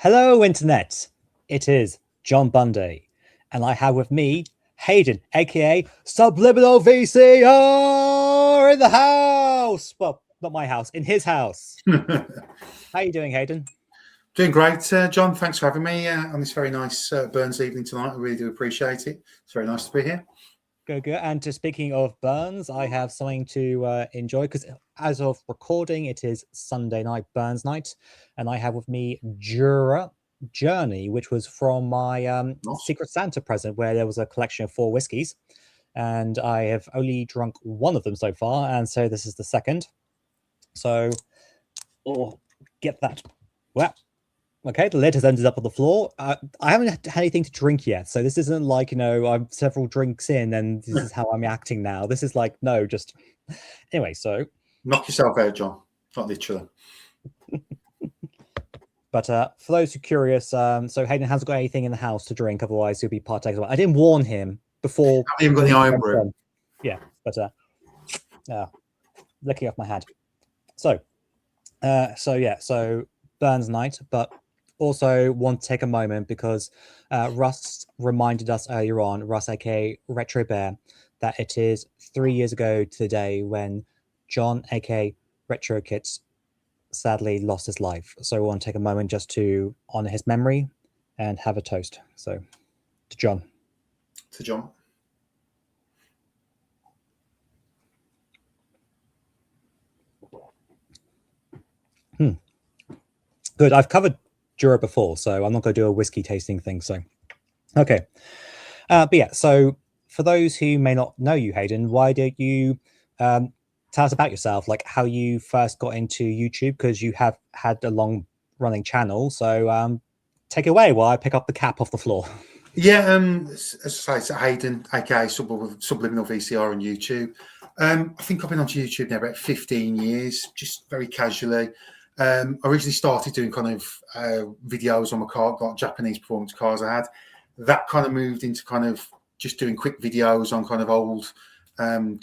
Hello, Internet. It is John Bunday, and I have with me Hayden, aka Subliminal VCR, in the house. Well, not my house, in his house. How are you doing, Hayden? Doing great, John. Thanks for having me on this very nice Burns evening tonight. I really do appreciate it. It's very nice to be here. Good. And speaking of Burns, I have something to enjoy because as of recording, it is Sunday night, Burns night, and I have with me Journey, which was from my Secret Santa present, where there was a collection of 4 whiskies, and I have only drunk one of them so far, and so this is the second. So, get that. Well, okay, the lid has ended up on the floor. I haven't had anything to drink yet, so this isn't like, I'm several drinks in and this is how I'm acting now. This is like, no, just... Anyway, so... Knock yourself out, John. Not literally. But for those who are curious, so Hayden hasn't got anything in the house to drink, otherwise he'll be partaking. I didn't warn him before... I haven't even got the iron brew. Yeah, but licking off my hand. So Burns night, but also want to take a moment because Russ reminded us earlier on, Russ aka Retro Bear, that it is 3 years ago today when John aka Retro Kits sadly lost his life. So we want to take a moment just to honor his memory and have a toast. So to John. To John. Good. I've covered Jura before, so I'm not going to do a whiskey tasting thing. So, okay. But yeah, so for those who may not know you, Hayden, why don't you tell us about yourself, like how you first got into YouTube, because you have had a long running channel. So take it away while I pick up the cap off the floor. Yeah, as I say, Hayden, aka Subliminal VCR on YouTube. I think I've been onto YouTube now about 15 years, just very casually. I originally started doing kind of videos on my car, got Japanese performance cars I had. That kind of moved into kind of just doing quick videos on kind of old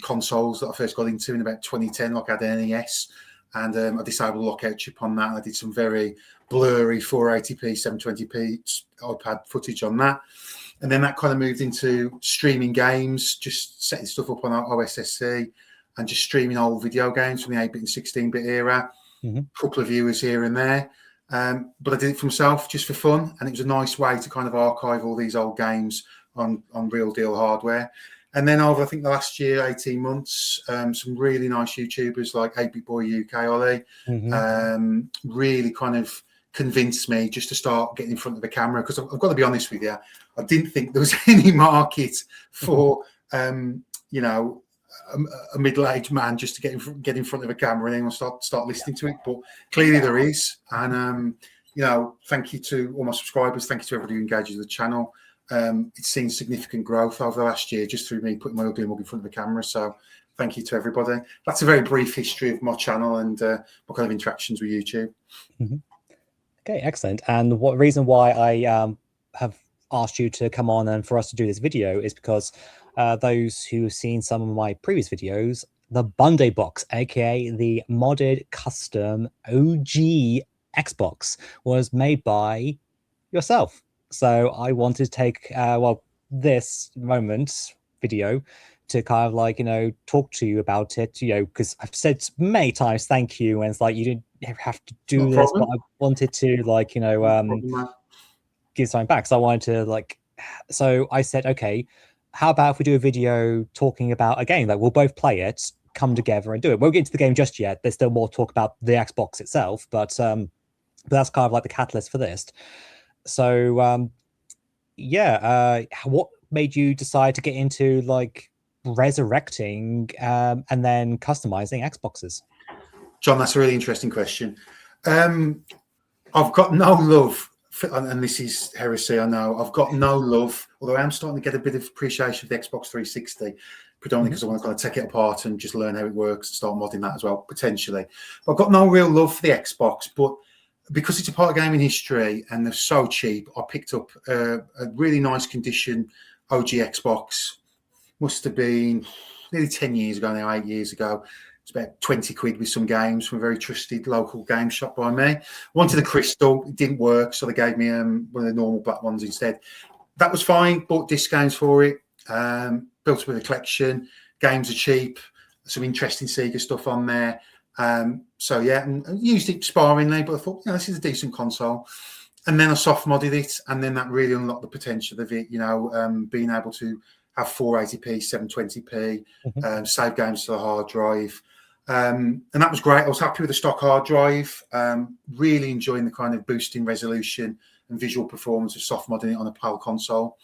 consoles that I first got into in about 2010, like I had an NES, and I disabled the lockout chip on that. I did some very blurry 480p, 720p iPad footage on that. And then that kind of moved into streaming games, just setting stuff up on our OSSC and just streaming old video games from the 8-bit and 16-bit era. Couple of viewers here and there, but I did it for myself just for fun, and it was a nice way to kind of archive all these old games on real deal hardware. And then over, I think, the last year, 18 months, some really nice YouTubers like 8-Bit Boy UK Ollie really kind of convinced me just to start getting in front of the camera, because I've got to be honest with you, I didn't think there was any market for a middle-aged man just to get in front of a camera and then start listening to it, but clearly there is. And thank you to all my subscribers, thank you to everybody who engages with the channel. It's seen significant growth over the last year just through me putting my ugly mug in front of the camera, so thank you to everybody. That's a very brief history of my channel and what kind of interactions with YouTube. Okay, excellent. And what reason why I have asked you to come on and for us to do this video is because those who've seen some of my previous videos, the Bunday Box, aka the modded custom OG Xbox, was made by yourself. So I wanted to take this moment video to kind of like talk to you about it, because I've said many times thank you, and it's like you didn't have to do this, but I wanted to give something back. So I wanted to so I said, okay, how about if we do a video talking about a game that we'll both play it, come together and do it. Won't get into the game just yet. There's still more talk about the Xbox itself, but that's kind of like the catalyst for this. So what made you decide to get into resurrecting and then customizing Xboxes? John, that's a really interesting question. I've got no love and this is heresy, I know. I've got no love, although I am starting to get a bit of appreciation for the Xbox 360, predominantly because I want to kind of take it apart and just learn how it works and start modding that as well, potentially. But I've got no real love for the Xbox, but because it's a part of gaming history and they're so cheap, I picked up a really nice condition OG Xbox. Must have been nearly 10 years ago now, 8 years ago. It's about 20 quid with some games from a very trusted local game shop by me. Wanted a crystal, it didn't work, so they gave me one of the normal black ones instead. That was fine. Bought discounts for it. Built up with a collection. Games are cheap. Some interesting Sega stuff on there. So yeah, and used it sparingly, but I thought, this is a decent console. And then I soft modded it, and then that really unlocked the potential of it. Being able to have 480p, 720p, save games to the hard drive. And that was great. I was happy with the stock hard drive. Really enjoying the kind of boosting resolution and visual performance of soft modding it on a PAL console.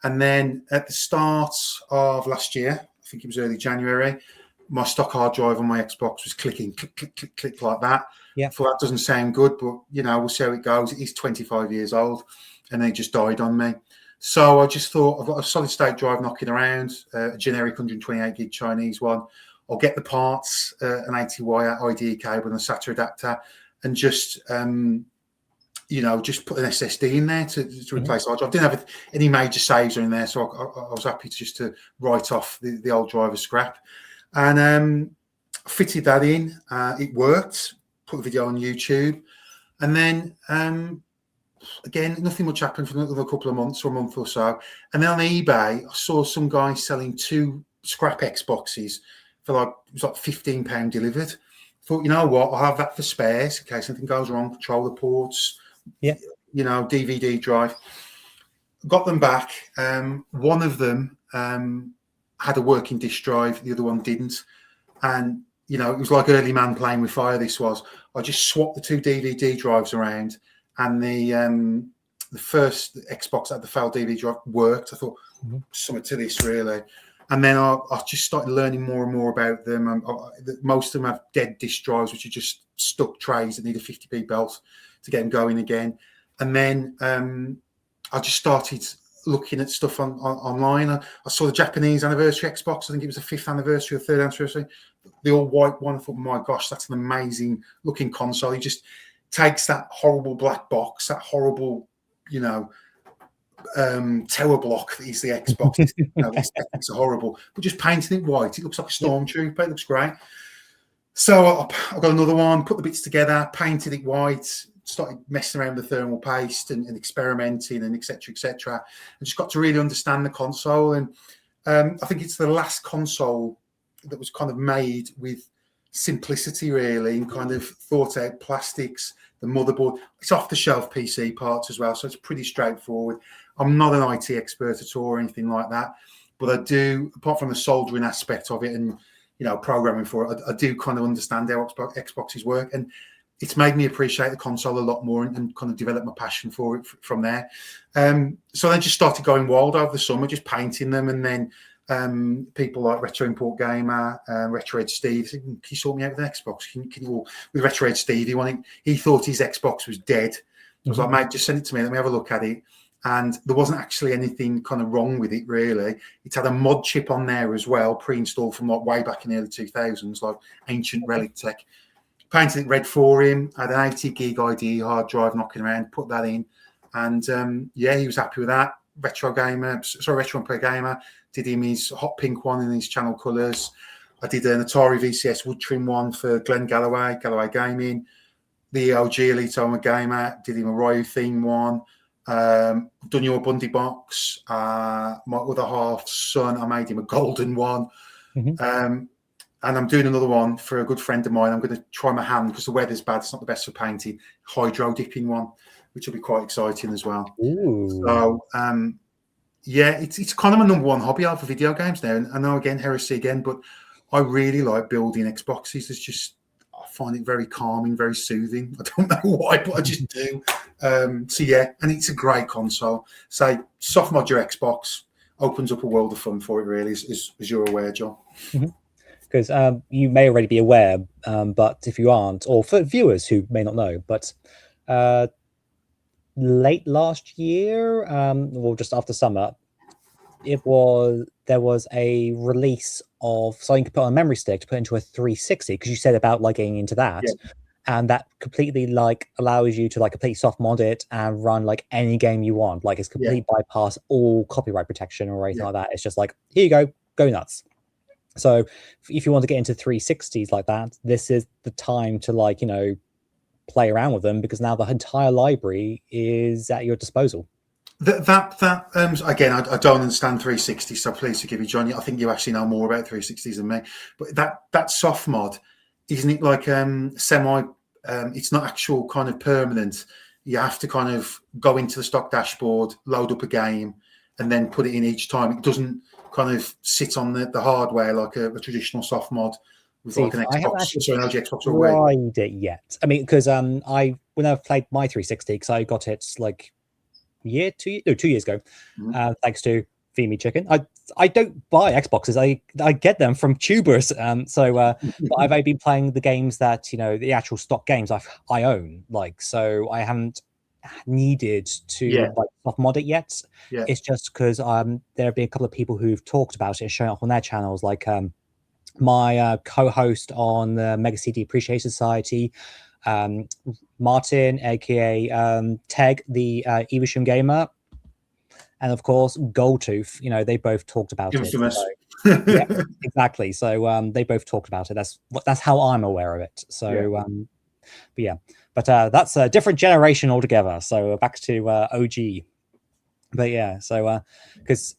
And then at the start of last year, I think it was early January, my stock hard drive on my Xbox was clicking, click, click, click, click like that. Yeah. I thought that doesn't sound good, but we'll see how it goes. It is 25 years old, and they just died on me. So I just thought, I've got a solid state drive knocking around, a generic 128 gig Chinese one. I'll get the parts, an 80 wire IDE cable and a SATA adapter, and just just put an SSD in there to replace hard drive. I didn't have any major saves in there, so I was happy to write off the old drive as scrap. And fitted that in. It worked. Put the video on YouTube, and then again, nothing much happened for another couple of months or a month or so. And then on eBay, I saw some guy selling 2 scrap Xboxes for it was like £15 delivered. I thought, you know what, I'll have that for spares in case anything goes wrong. Controller ports, DVD drive. Got them back. One of them had a working disk drive, the other one didn't. And it was like early man playing with fire. This was. I just swapped the 2 DVD drives around, and the first Xbox that had the failed DVD drive worked. I thought, something to this really. And then I just started learning more and more about them. Most of them have dead disk drives, which are just stuck trays that need a 50p belt to get them going again. And then I just started looking at stuff online. I saw the Japanese anniversary Xbox. I think it was the 5th anniversary or 3rd anniversary. The all white one. I thought, my gosh, that's an amazing looking console. He just takes that horrible black box, that horrible, tower block that is the Xbox. It's horrible, but just painting it white, it looks like a stormtrooper. It looks great. So I got another one, put the bits together, painted it white, started messing around with the thermal paste and experimenting and etc. And just got to really understand the console. And I think it's the last console that was kind of made with simplicity, really, and kind of thought out plastics, the motherboard. It's off the shelf PC parts as well, so it's pretty straightforward. I'm not an IT expert at all or anything like that, but I do, apart from the soldering aspect of it and programming for it, I do kind of understand how Xboxes work, and it's made me appreciate the console a lot more and kind of develop my passion for it from there. So I just started going wild over the summer, just painting them, and then people like Retro Import Gamer, Retro Ed Steve, can you sort me out with an Xbox? Can you with Retro Ed Steve, he thought his Xbox was dead. I was like, mate, just send it to me, let me have a look at it. And there wasn't actually anything kind of wrong with it, really. It had a mod chip on there as well, pre-installed from like way back in the early 2000s, like ancient relic tech. Painted it red for him, had an 80 gig IDE hard drive knocking around, put that in. And he was happy with that. Retro Import Gamer, did him his hot pink one in his channel colours. I did an Atari VCS wood trim one for Glenn Galloway Gaming. The ELG Elite Homer Gamer, did him a Ryu theme one. Done your Bunday Box. My other half's son, I made him a golden one. And I'm doing another one for a good friend of mine. I'm going to try my hand because the weather's bad. It's not the best for painting. Hydro dipping one, which will be quite exciting as well. Ooh. So, it's kind of my number one hobby for video games now. And I know, again, heresy again, but I really like building Xboxes. I find it very calming, very soothing. I don't know why, but I just do. And it's a great console. So soft mod your Xbox opens up a world of fun for it, really, as you're aware, John. Because you may already be aware, but if you aren't, or for viewers who may not know, but late last year, or just after summer, there was a release of something you could put on a memory stick to put into a 360, because you said about like getting into that. And that completely allows you to completely soft mod it and run any game you want. It's completely bypass all copyright protection or anything like that. It's just here you go nuts. So if you want to get into 360s like that, this is the time to, like, play around with them, because now the entire library is at your disposal. Again, I don't understand 360, so please forgive me, John. I think you actually know more about 360s than me. But that soft mod, isn't it like semi? It's not actual kind of permanent. You have to kind of go into the stock dashboard, load up a game, and then put it in each time. It doesn't kind of sit on the hardware like a traditional soft mod with See, like an I haven't Xbox, actually sorry, an LG Xbox or Wii. tried it yet. I mean, because when I've played my 360, because I got it like year, 2 years ago, thanks to Femi Chicken. I don't buy Xboxes. I get them from tubers. But I've only been playing the games that, the actual stock games I own. Like, so I haven't needed to like soft mod it yet. Yeah. It's just because there have been a couple of people who've talked about it and shown up on their channels, like my co-host on the Mega CD Appreciation Society, Martin, aka Teg, the Evisham gamer, and of course Goldtooth. They both talked about it. So, yeah, exactly. So they both talked about it. That's how I'm aware of it. So but that's a different generation altogether. So back to OG. But yeah, so because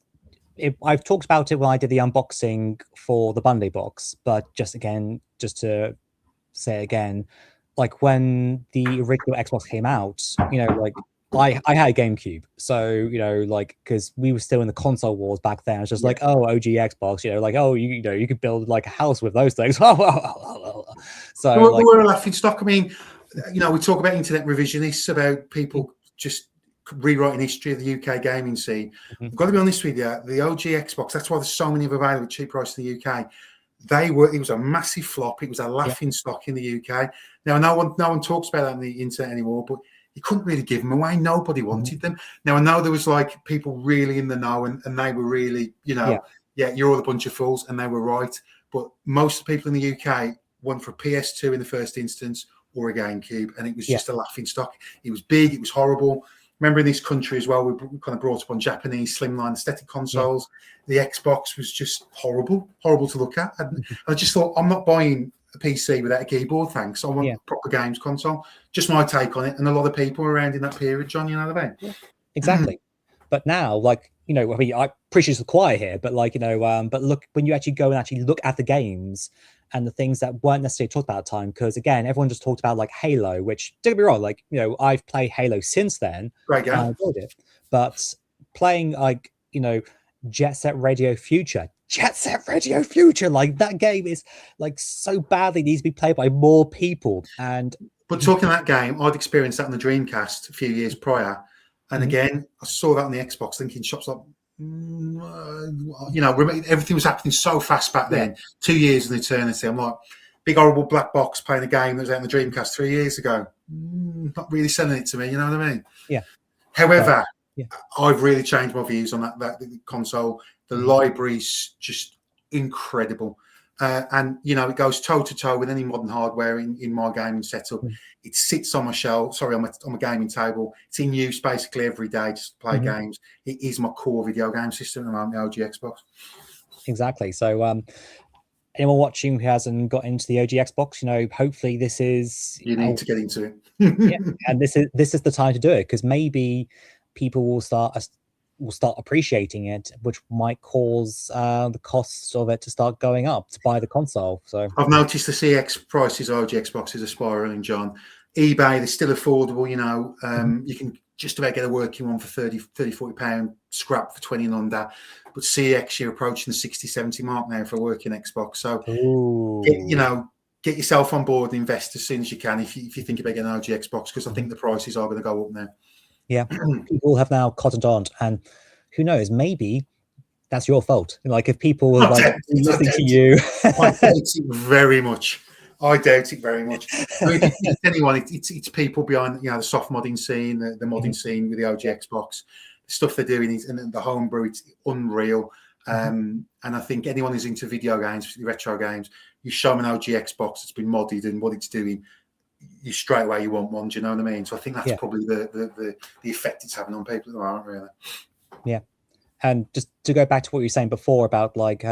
I've talked about it when I did the unboxing for the Bunday box, but just to say again, like when the original Xbox came out, like I had a GameCube, so like, because we were still in the console wars back then. It's just like, oh, OG Xbox, like, oh, you could build like a house with those things. So like, we're a laughing stock. I mean, we talk about internet revisionists, about people just rewriting history of the UK gaming scene. I've got to be honest with you, the OG Xbox, that's why there's so many available at cheap price in the UK. It was a massive flop. It was a laughing stock in the UK. Now, no one talks about that on the internet anymore, but you couldn't really give them away. Nobody wanted them. Now, I know there was like people really in the know, and they were really, you're all a bunch of fools, and they were right. But most of the people in the UK went for a PS2 in the first instance or a GameCube, and it was just a laughing stock. It was big. It was horrible. Remember, in this country as well, we kind of brought up on Japanese slimline aesthetic consoles. The Xbox was just horrible to look at. And I just thought, I'm not buying a PC without a keyboard, thanks. I want a proper games console. Just my take on it. And a lot of people around in that period, John, you know what I mean? Exactly. But now, like, I mean, I preach to the choir here, but like, but look, when you actually go and actually look at the games and the things that weren't necessarily talked about at the time, because again, everyone just talked about like Halo, which, don't get me wrong, like, I've played Halo since then. Great game. I enjoyed it. But playing like, Jet Set Radio Future, like that game is like so badly needs to be played by more people. But talking that game, I'd experienced that on the Dreamcast a few years prior. And again, I saw that on the Xbox, thinking shops like, everything was happening so fast back then. 2 years in eternity. I'm like, big horrible black box playing a game that was out on the Dreamcast 3 years ago. Not really selling it to me, you know what I mean? Yeah. However, I've really changed my views on that console. The library's just incredible. And it goes toe to toe with any modern hardware in my gaming setup. It sits on my shelf, on my gaming table. It's in use basically every day just to play games. It is my core video game system at the moment, the OG Xbox. Exactly. So anyone watching who hasn't got into the OG Xbox, hopefully this is, you need to get into it. And this is the time to do it, because maybe people will start appreciating it, which might cause the costs of it to start going up to buy the console. So I've noticed the CX prices OG Xboxes are spiraling, John. eBay, they're still affordable, you can just about get a working one for 30, 40 pound scrap for 20 and under. But CX, you're approaching the 60, 70 mark now for a working Xbox. So get yourself on board and invest as soon as you can if you think about getting an OG Xbox, because I think the prices are going to go up now. Yeah, people have now cottoned on, and who knows, maybe that's your fault. Like, if people were like listening to you, I doubt it very much. I mean, it's anyone, it's people behind the soft modding scene, the modding scene with the OG Xbox. The stuff they're doing is, and the homebrew, it's unreal. And I think anyone who's into video games, retro games, you show them an OG Xbox that's been modded and what it's doing, you straight away you want one. Do you know what I mean? So I think that's probably the effect it's having on people that aren't really. Yeah, and just to go back to what you were saying before about like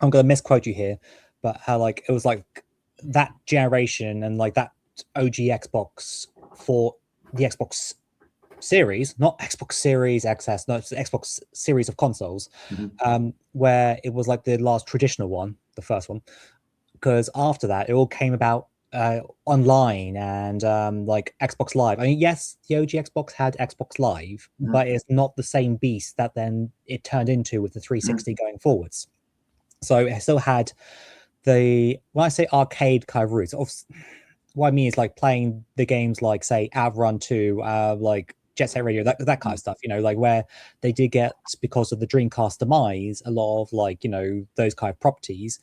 I'm going to misquote you here, but how like it was like that generation and like that OG Xbox for the Xbox Series, not Xbox Series XS, no, it's the Xbox series of consoles, where it was like the last traditional one, the first one. Because after that, it all came about online and like Xbox Live. I mean, yes, the OG Xbox had Xbox Live, but it's not the same beast that then it turned into with the 360 going forwards. So it still had when I say arcade kind of roots, what I mean is like playing the games like say Outrun 2, like Jet Set Radio, that kind of stuff, like where they did get, because of the Dreamcast demise, a lot of like, those kind of properties,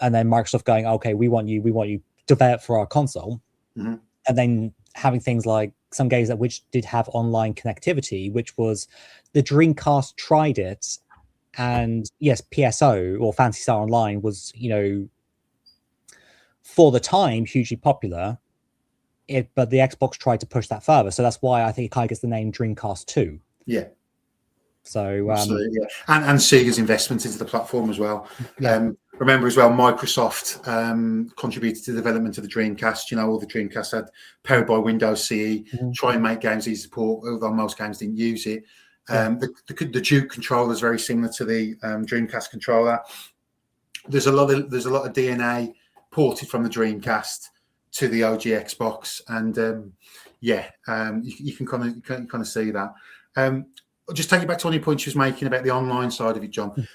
and then Microsoft going, okay, we want you to develop for our console. And then having things like some games that which did have online connectivity, which was the Dreamcast tried it. And yes, PSO or Fantasy Star Online was, for the time, hugely popular. But the Xbox tried to push that further. So that's why I think it kind of gets the name Dreamcast 2. Yeah. So, absolutely, yeah. And Sega's investment into the platform as well. Yeah. Remember as well, Microsoft contributed to the development of the Dreamcast. All the Dreamcast had powered by Windows CE, try and make games easy to support, although most games didn't use it. The Duke controller is very similar to the Dreamcast controller. There's a lot of DNA ported from the Dreamcast to the OG Xbox, and you can kind of see that. I'll just take you back to one of your points you was making about the online side of it, John.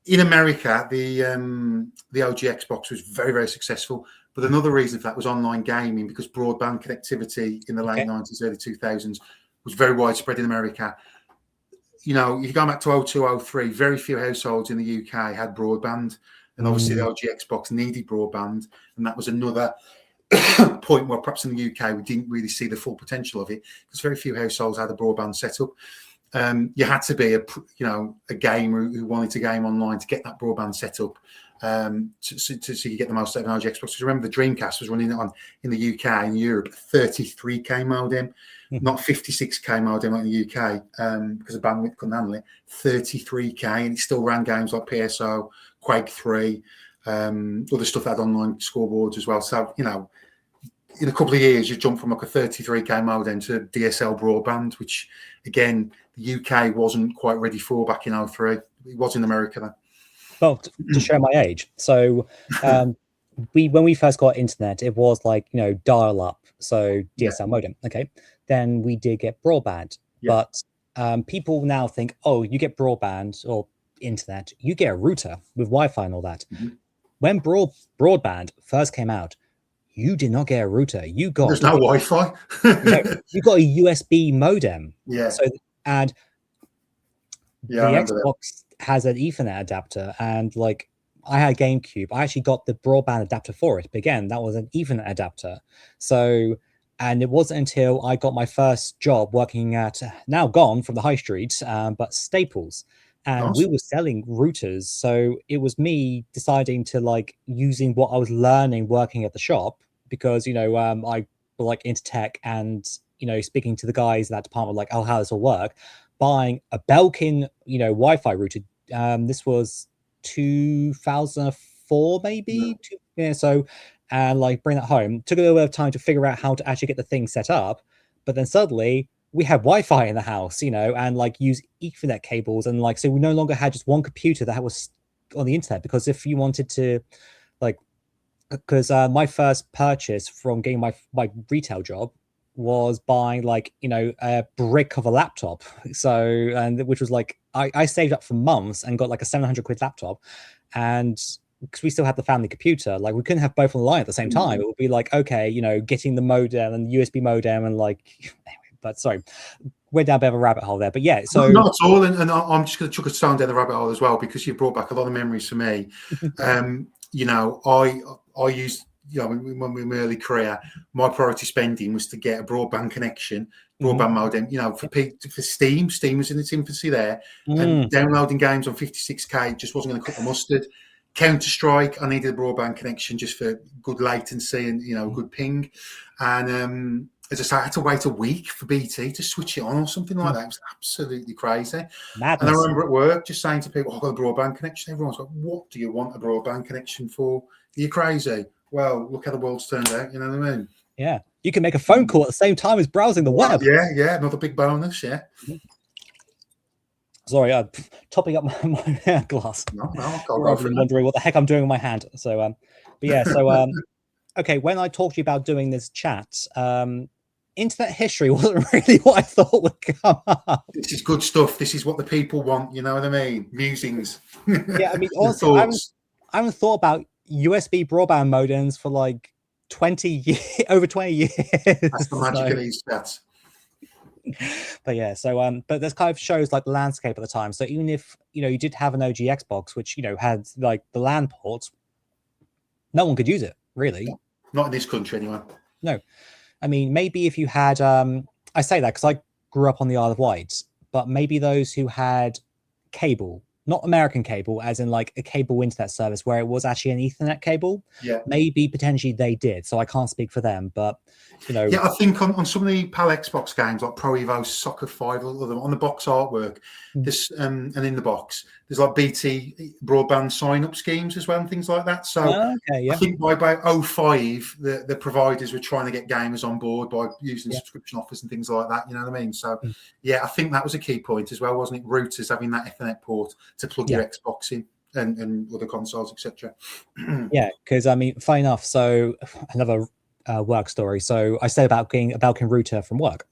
In America, the OG Xbox was very, very successful. But another reason for that was online gaming, because broadband connectivity in the late 90s, early 2000s was very widespread in America. If you go back to 02, 03, very few households in the UK had broadband. And obviously the OG Xbox needed broadband. And that was another point where perhaps in the UK we didn't really see the full potential of it, because very few households had a broadband setup. You had to be a gamer who wanted to game online to get that broadband set up, so you get the most out of an OG Xbox. Because remember, the Dreamcast was running on in the UK and Europe 33k modem, not 56k modem like in the UK, because the bandwidth couldn't handle it. 33k, and it still ran games like PSO, Quake 3, other stuff that had online scoreboards as well. So in a couple of years, you jump from like a 33k modem to DSL broadband, which again, the UK wasn't quite ready for back in 03. It was in America then. Well, to show my age. So when we first got internet, it was like, dial up. So DSL modem. Okay. Then we did get broadband. But people now think, oh, you get broadband or internet, you get a router with Wi-Fi and all that. When broadband first came out, you did not get a router. You got there's no Wi-Fi. You got a USB modem. Yeah. So and the Xbox has an Ethernet adapter, and like I had a GameCube, I actually got the broadband adapter for it. But again, that was an Ethernet adapter. So, and it wasn't until I got my first job working at, now gone from the high street, but Staples. And we were selling routers. So it was me deciding to like using what I was learning working at the shop, because, I like into tech and, speaking to the guys in that department, like, oh, how does this all work? Buying a Belkin, Wi-Fi router. This was 2004, maybe. So, and like bring that home. Took a little bit of time to figure out how to actually get the thing set up. But then suddenly we had Wi-Fi in the house, and like use Ethernet cables, and like, so we no longer had just one computer that was on the internet. Because if you wanted to, like, because my first purchase from getting my retail job was buying like, a brick of a laptop. So, and which was like, I saved up for months and got like a 700 quid laptop. And because we still had the family computer, like we couldn't have both on the line at the same time. It would be like, okay, getting the modem and USB modem and like, anyway, but sorry, went down a bit of a rabbit hole there. But yeah, so not at all. And I'm just going to chuck a stone down the rabbit hole as well, because you brought back a lot of memories for me. I used, when we were in my early career, my priority spending was to get a broadband connection, broadband modem. For Steam was in its infancy there, and downloading games on 56k just wasn't going to cut the mustard. Counter-Strike, I needed a broadband connection just for good latency and good ping. And as I say, I had to wait a week for BT to switch it on or something like that. It was absolutely crazy. Madness. And I remember at work just saying to people, I've got a broadband connection. Everyone's like, what do you want a broadband connection for? Are you crazy? Well, look how the world's turned out, you know what I mean? Yeah. You can make a phone call at the same time as browsing the web. Yeah, another big bonus, yeah. Sorry, I'm topping up my glass. No, I'll go Rather for than it. wondering what the heck I'm doing with my hand. So, but yeah, so, okay, when I talked to you about doing this chat, internet history wasn't really what I thought would come up. This is good stuff. This is what the people want, you know what I mean? Musings. Yeah, I mean, honestly, I haven't thought about USB broadband modems for like 20 years, over 20 years. That's the magic of these stats. But yeah, so but this kind of shows like the landscape at the time. So even if you did have an OG Xbox, which had like the LAN ports, no one could use it really. No, not in this country anyway. No, I mean maybe if you had, I say that because I grew up on the Isle of Wight, but maybe those who had cable, not American cable, as in like a cable internet service where it was actually an Ethernet cable. Yeah. Maybe potentially they did. So I can't speak for them, but Yeah, I think on some of the PAL Xbox games like Pro Evo Soccer 5 on the box artwork, this and in the box, there's like BT broadband sign-up schemes as well and things like that. So okay, yeah. I think by about 05, the providers were trying to get gamers on board by using subscription offers and things like that. You know what I mean? So yeah, I think that was a key point as well, wasn't it? Routers having that Ethernet port to plug your Xbox in and other consoles, etc. Yeah, because I mean, fine enough. So another work story. So I said about getting a Balkan router from work.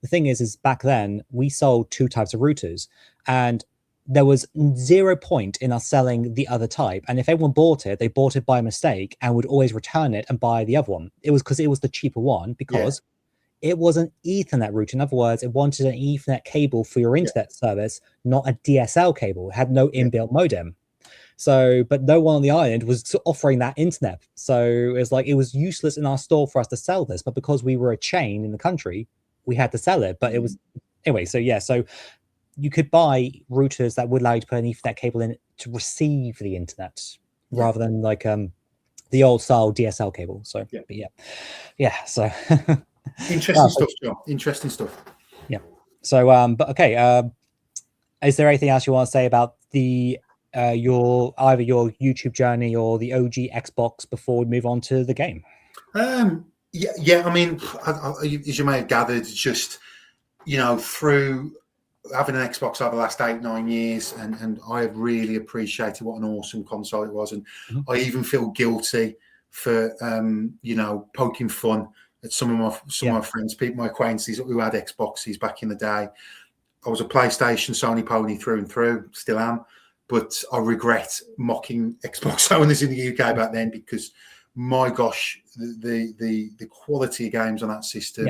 The thing is back then we sold two types of routers, and there was 0 point in us selling the other type. And if everyone bought it, they bought it by mistake and would always return it and buy the other one. It was because it was the cheaper one, because it was an Ethernet router. In other words, it wanted an Ethernet cable for your internet service, not a DSL cable. It had no inbuilt modem. So, but no one on the island was offering that internet. So it's like, it was useless in our store for us to sell this, but because we were a chain in the country, we had to sell it. But it was, anyway, so yeah, so you could buy routers that would allow you to put an Ethernet cable in to receive the internet rather than like the old style DSL cable. So, but yeah, so. Interesting stuff, John. Interesting stuff. Yeah. So, but okay, is there anything else you want to say about the your either your YouTube journey or the OG Xbox before we move on to the game? Yeah. I mean, as you may have gathered, just through having an Xbox over the last 8-9 years, and I have really appreciated what an awesome console it was, and I even feel guilty for poking fun at some of my friends, people, my acquaintances who had Xboxes back in the day. I was a PlayStation Sony pony through and through, still am. But I regret mocking Xbox owners in the UK back then, because my gosh, the quality of games on that system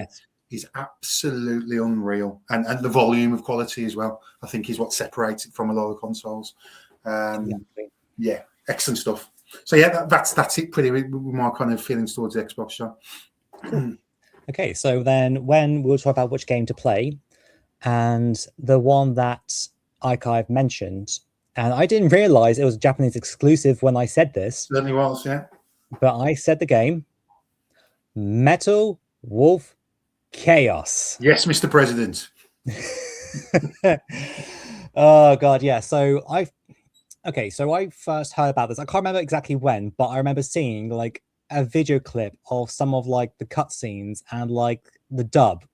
is absolutely unreal, and the volume of quality as well, I think, is what separates it from a lot of consoles. Yeah, excellent stuff. So yeah, that's it pretty with my kind of feelings towards the Xbox show. Okay, so then when we'll talk about which game to play, and the one that I've mentioned. And I didn't realize it was Japanese exclusive when I said this. Certainly was, yeah. But I said the game, Metal Wolf Chaos. Yes, Mr. President. Oh God, yeah. So I first heard about this. I can't remember exactly when, but I remember seeing like a video clip of some of like the cutscenes and like the dub.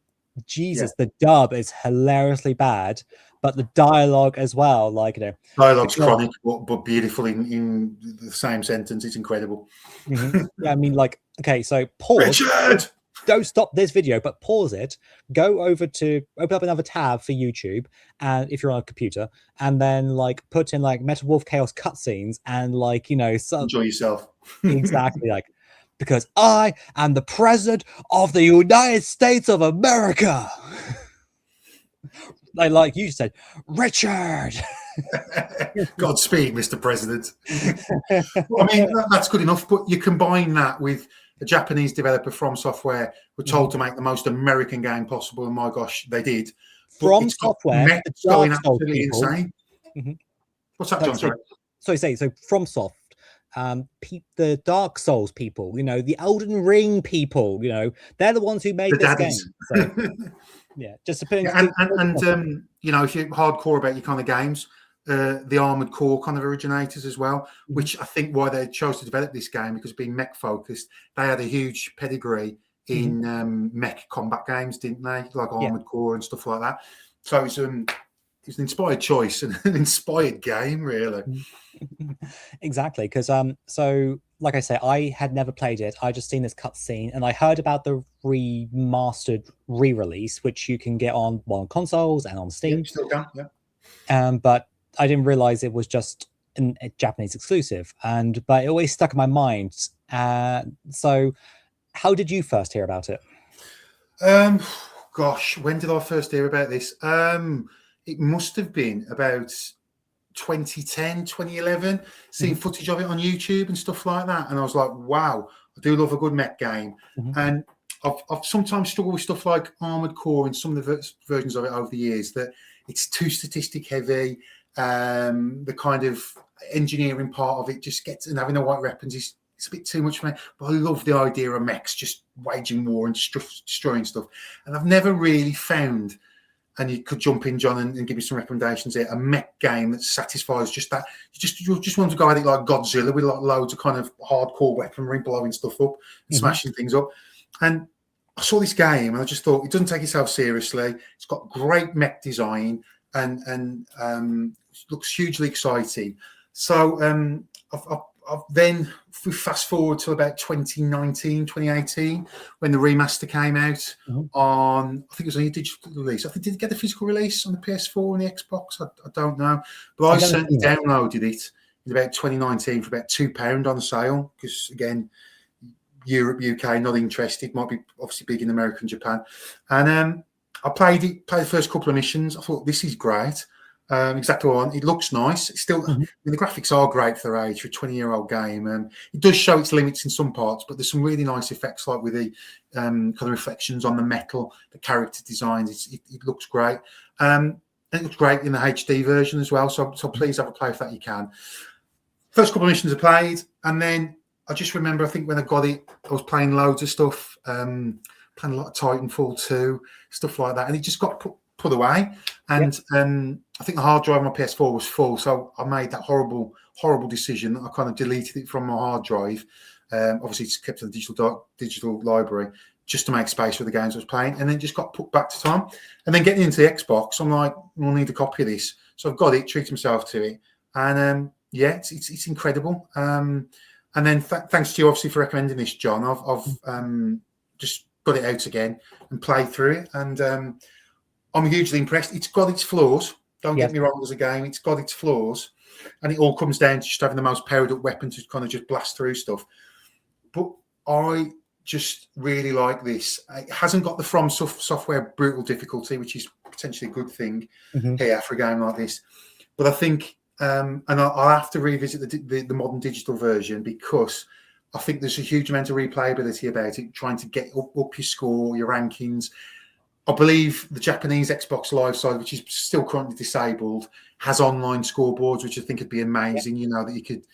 Jesus, the dub is hilariously bad. But the dialogue as well, like, dialogue's chronic, but beautiful in the same sentence. It's incredible. Yeah, I mean, like, okay, so pause. Richard! Don't stop this video, but pause it. Go over to open up another tab for YouTube, and if you're on a computer, and then like put in like Metal Wolf Chaos cutscenes, and like enjoy yourself. Exactly, like, because I am the president of the United States of America. Like you said, Richard. Godspeed, Mr. President. Well, I mean, that's good enough. But you combine that with a Japanese developer, From Software, were told to make the most American game possible, and my gosh, they did. From Software, going absolutely insane. What's that, John? So From Soft, the Dark Souls people, the Elden Ring people, they're the ones who The made this daddies. game. So yeah, just to put Yeah, into if you're hardcore about your kind of games, the Armored Core kind of originators as well, which I think why they chose to develop this game, because being mech focused, they had a huge pedigree in mech combat games, didn't they? Like Armored Core and stuff like that. So it's an inspired choice and an inspired game, really. Exactly, because so like I say, I had never played it. I just seen this cutscene, and I heard about the remastered re-release, which you can get on consoles and on Yeah, Steam. still can. Yeah. But I didn't realize it was just a Japanese exclusive, but it always stuck in my mind. So, how did you first hear about it? Gosh, when did I first hear about this? It must have been about 2010, 2011, seeing footage of it on YouTube and stuff like that. And I was like, wow, I do love a good mech game. And I've sometimes struggled with stuff like Armored Core and some of the versions of it over the years, that it's too statistic heavy. The kind of engineering part of it just gets, and having the white weapons is it's a bit too much for me. But I love the idea of mechs just waging war and destroying stuff. And I've never really found, and you could jump in, John, and give me some recommendations here, a mech game that satisfies just that. You just want to go at it like Godzilla, with like loads of kind of hardcore weaponry, blowing stuff up and smashing things up. And I saw this game and I just thought, it doesn't take itself seriously. It's got great mech design and looks hugely exciting. So I've then fast forward to about 2019, 2018, when the remaster came out on, I think it was on a digital release. I think, did it get the physical release on the PS4 and the Xbox? I don't know. But I certainly downloaded it in about 2019 for about £2 on sale, because, again, Europe, UK, not interested. Might be obviously big in America and Japan. And I played the first couple of missions. I thought, this is great. Exactly what I want. It looks nice. It's still, I mean, the graphics are great for their age, for a 20-year-old game. It does show its limits in some parts, but there's some really nice effects, like with the kind of reflections on the metal, the character designs. It looks great. And it looks great in the HD version as well. So please have a play if that you can. First couple of missions I played, and then I just remember, I think when I got it, I was playing loads of stuff, playing a lot of Titanfall 2, stuff like that, and it just got put away. And I think the hard drive on my PS4 was full, so I made that horrible decision. I kind of deleted it from my hard drive. Obviously, it's kept in the digital library just to make space for the games I was playing, and then just got put back to Tom. And then getting into the Xbox, I'm like, we'll need a copy of this. So I've got it, treated myself to it, and it's incredible. And then thanks to you, obviously, for recommending this, John. I've just got it out again and played through it, and I'm hugely impressed. It's got its flaws. Don't get me wrong, as a game, it's got its flaws, and it all comes down to just having the most powered up weapon to kind of just blast through stuff. But I just really like this. It hasn't got the From Software brutal difficulty, which is potentially a good thing here for a game like this. But I think, and I'll have to revisit the modern digital version, because I think there's a huge amount of replayability about it, trying to get up your score, your rankings. I believe the Japanese Xbox Live side, which is still currently disabled, has online scoreboards, which I think would be amazing. You know, that you could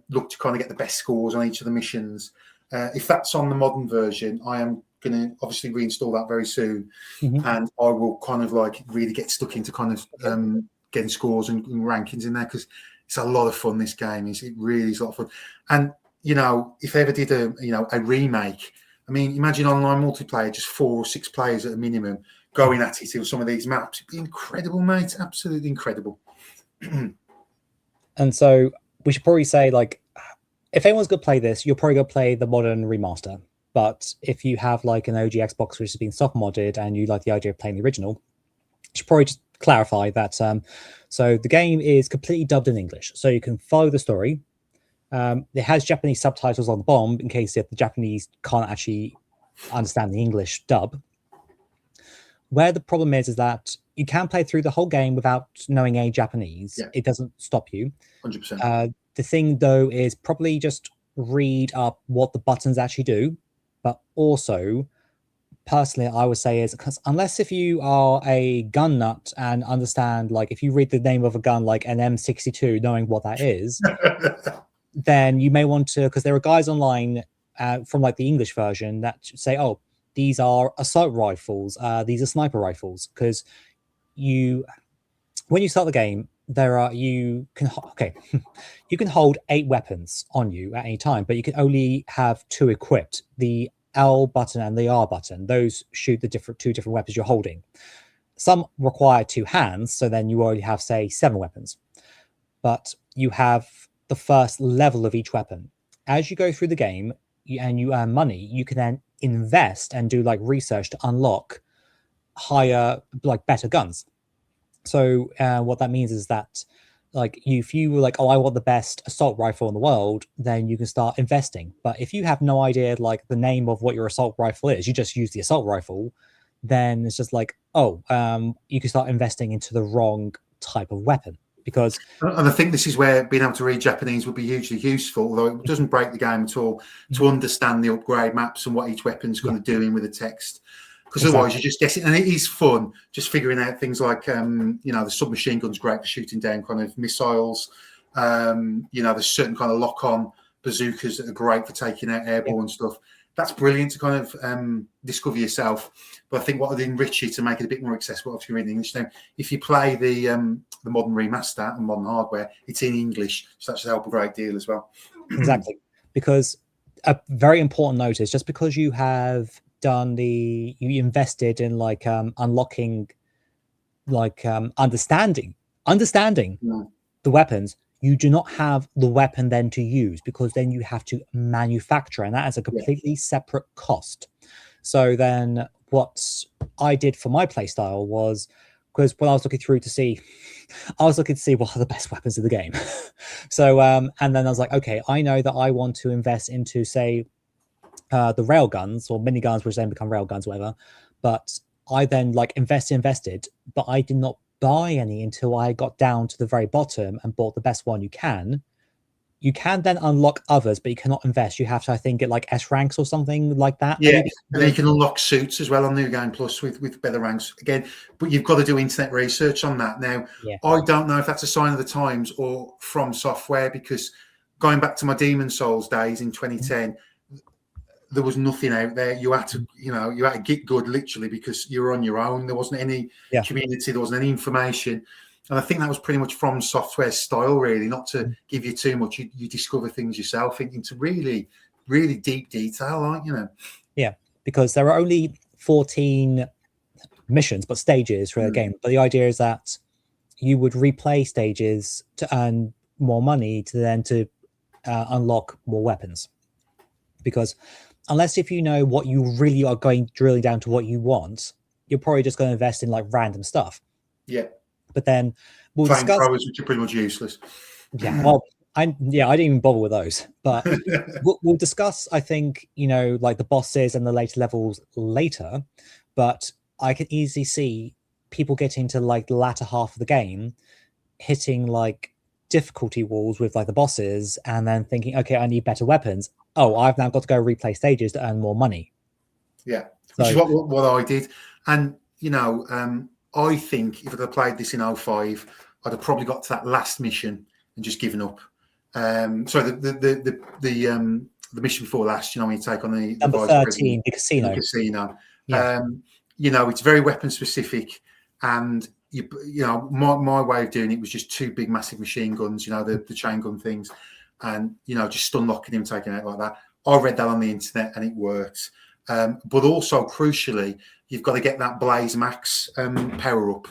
look to kind of get the best scores on each of the missions. If that's on the modern version, I am going to obviously reinstall that very soon, and I will kind of like really get stuck into kind of getting scores and rankings in there, because it's a lot of fun. This game it really is a lot of fun. And you know, if they ever did a remake, I mean, imagine online multiplayer, just 4 or 6 players at a minimum going at it in some of these maps. It'd be incredible, mate. Absolutely incredible. And so we should probably say, like, if anyone's going to play this, you're probably going to play the modern remaster. But if you have like an OG Xbox which has been soft modded and you like the idea of playing the original, you should probably just clarify that. So the game is completely dubbed in English, so you can follow the story. It has Japanese subtitles on the bottom in case if the Japanese can't actually understand the English dub. Where the problem is that you can play through the whole game without knowing any Japanese. Yeah. It doesn't stop you. 100%. The thing, though, is probably just read up what the buttons actually do. But also, personally, I would say is, because unless if you are a gun nut and understand, like if you read the name of a gun like an M62, knowing what that is, then you may want to, because there are guys online from like the English version that say, oh, these are assault rifles, these are sniper rifles, because you, when you start the game, there are, you can, okay, you can hold 8 weapons on you at any time, but you can only have 2 equipped. The L button and the R button, those shoot the 2 different weapons you're holding. Some require 2 hands, so then you already have, say, 7 weapons. But you have the first level of each weapon. As you go through the game and you earn money, you can then invest and do like research to unlock higher, like better guns. So what that means is that, like, if you were like, oh, I want the best assault rifle in the world, then you can start investing. But if you have no idea like the name of what your assault rifle is, you just use the assault rifle, then it's just like, oh, you can start investing into the wrong type of weapon. Because, and I think this is where being able to read Japanese would be hugely useful, although it doesn't break the game at all, to understand the upgrade maps and what each weapon's going to do in with the text. Because otherwise you're just guessing, and it is fun just figuring out things like, the submachine gun's great for shooting down kind of missiles. There's certain kind of lock-on bazookas that are great for taking out airborne stuff. That's brilliant to kind of discover yourself. But I think what would enrich you to make it a bit more accessible, if you're reading English now, if you play the modern remaster and modern hardware, it's in English, so that should help a great deal as well. Exactly, because a very important note is just because you have done you invested in like unlocking, like understanding the weapons, you do not have the weapon then to use, because then you have to manufacture, and that is a completely separate cost. So then what I did for my playstyle was, because when I was looking through to see, I was looking to see what are the best weapons in the game. So and then I was like, okay, I know that I want to invest into, say, the rail guns or miniguns, which then become rail guns, whatever. But I then like invested, but I did not buy any until I got down to the very bottom and bought the best one you can. You can then unlock others, but you cannot invest. You have to, I think, get like S ranks or something like that. Yeah, maybe. and then you can unlock suits as well on New Game Plus with better ranks again. But you've got to do internet research on that. Now, I don't know if that's a sign of the times or from software, because going back to my Demon Souls days in 2010, there was nothing out there. You had to, you had to get good literally, because you were on your own. There wasn't any community. There wasn't any information. And I think that was pretty much from software style, really, not to give you too much. You discover things yourself into really, really deep detail, like, Yeah, because there are only 14 missions, but stages for the game. But the idea is that you would replay stages to earn more money to unlock more weapons. Because unless if you know what you really are going, drilling down to what you want, you're probably just going to invest in like random stuff. Yeah. But then we'll discuss, which are pretty much useless. Yeah. Well, I didn't even bother with those. But we'll discuss, I think, like the bosses and the later levels later. But I can easily see people getting to like the latter half of the game, hitting like difficulty walls with like the bosses, and then thinking, okay, I need better weapons. Oh, I've now got to go replay stages to earn more money. Yeah, which is what I did. And I think if I'd have played this in 05, I'd have probably got to that last mission and just given up. Sorry, the mission before last, when you take on the number 13, the casino. The casino. Yeah. It's very weapon specific, and my way of doing it was just 2 big massive machine guns, the chain gun things, and just unlocking him, taking out like that. I read that on the internet and it works. But also crucially, you've got to get that Blaze Max power up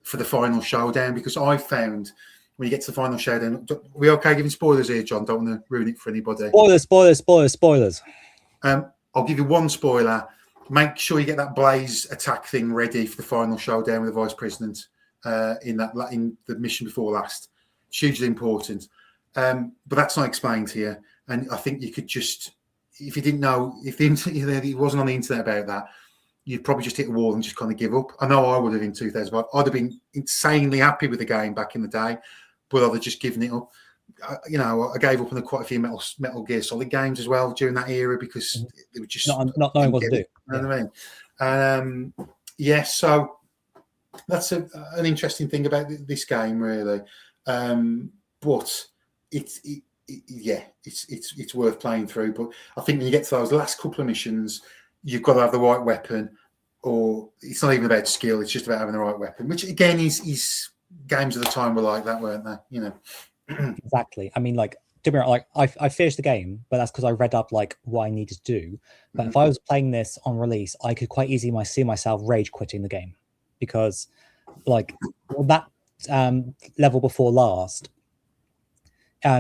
for the final showdown, because I found when you get to the final showdown, are we okay giving spoilers here, John? Don't want to ruin it for anybody. Spoilers. I'll give you one spoiler. Make sure you get that Blaze attack thing ready for the final showdown with the Vice President in the mission before last. It's hugely important. But that's not explained here. And I think you could just, if you didn't know, if it wasn't on the internet about that, you'd probably just hit a wall and just kind of give up. I know I would have in 2005. I'd have been insanely happy with the game back in the day, but I'd have just given it up. I gave up on quite a few Metal Gear Solid games as well during that era, because they were just not knowing what to do. You know what I mean? So that's an interesting thing about this game, really. But it yeah, it's worth playing through. But I think when you get to those last couple of missions, you've got to have the right weapon, or it's not even about skill; it's just about having the right weapon. Which again is games of the time were like that, weren't they? You know. Exactly. I mean, like, don't be wrong, like I finished the game, but that's because I read up like what I needed to do. But if I was playing this on release, I could quite easily see myself rage quitting the game because, like, well, that level before last,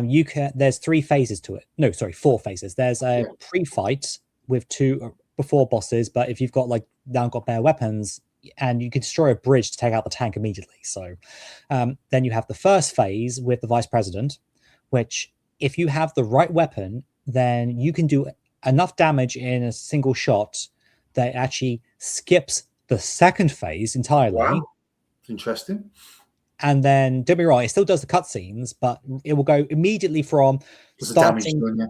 you can. There's 3 phases to it. No, sorry, 4 phases. There's a pre-fight with 2 before bosses, but if you've got like now got better weapons, and you can destroy a bridge to take out the tank immediately. So then you have the first phase with the vice president, which if you have the right weapon, then you can do enough damage in a single shot that it actually skips the second phase entirely. Wow, interesting. And then, don't be wrong, it still does the cutscenes, but it will go immediately from starting.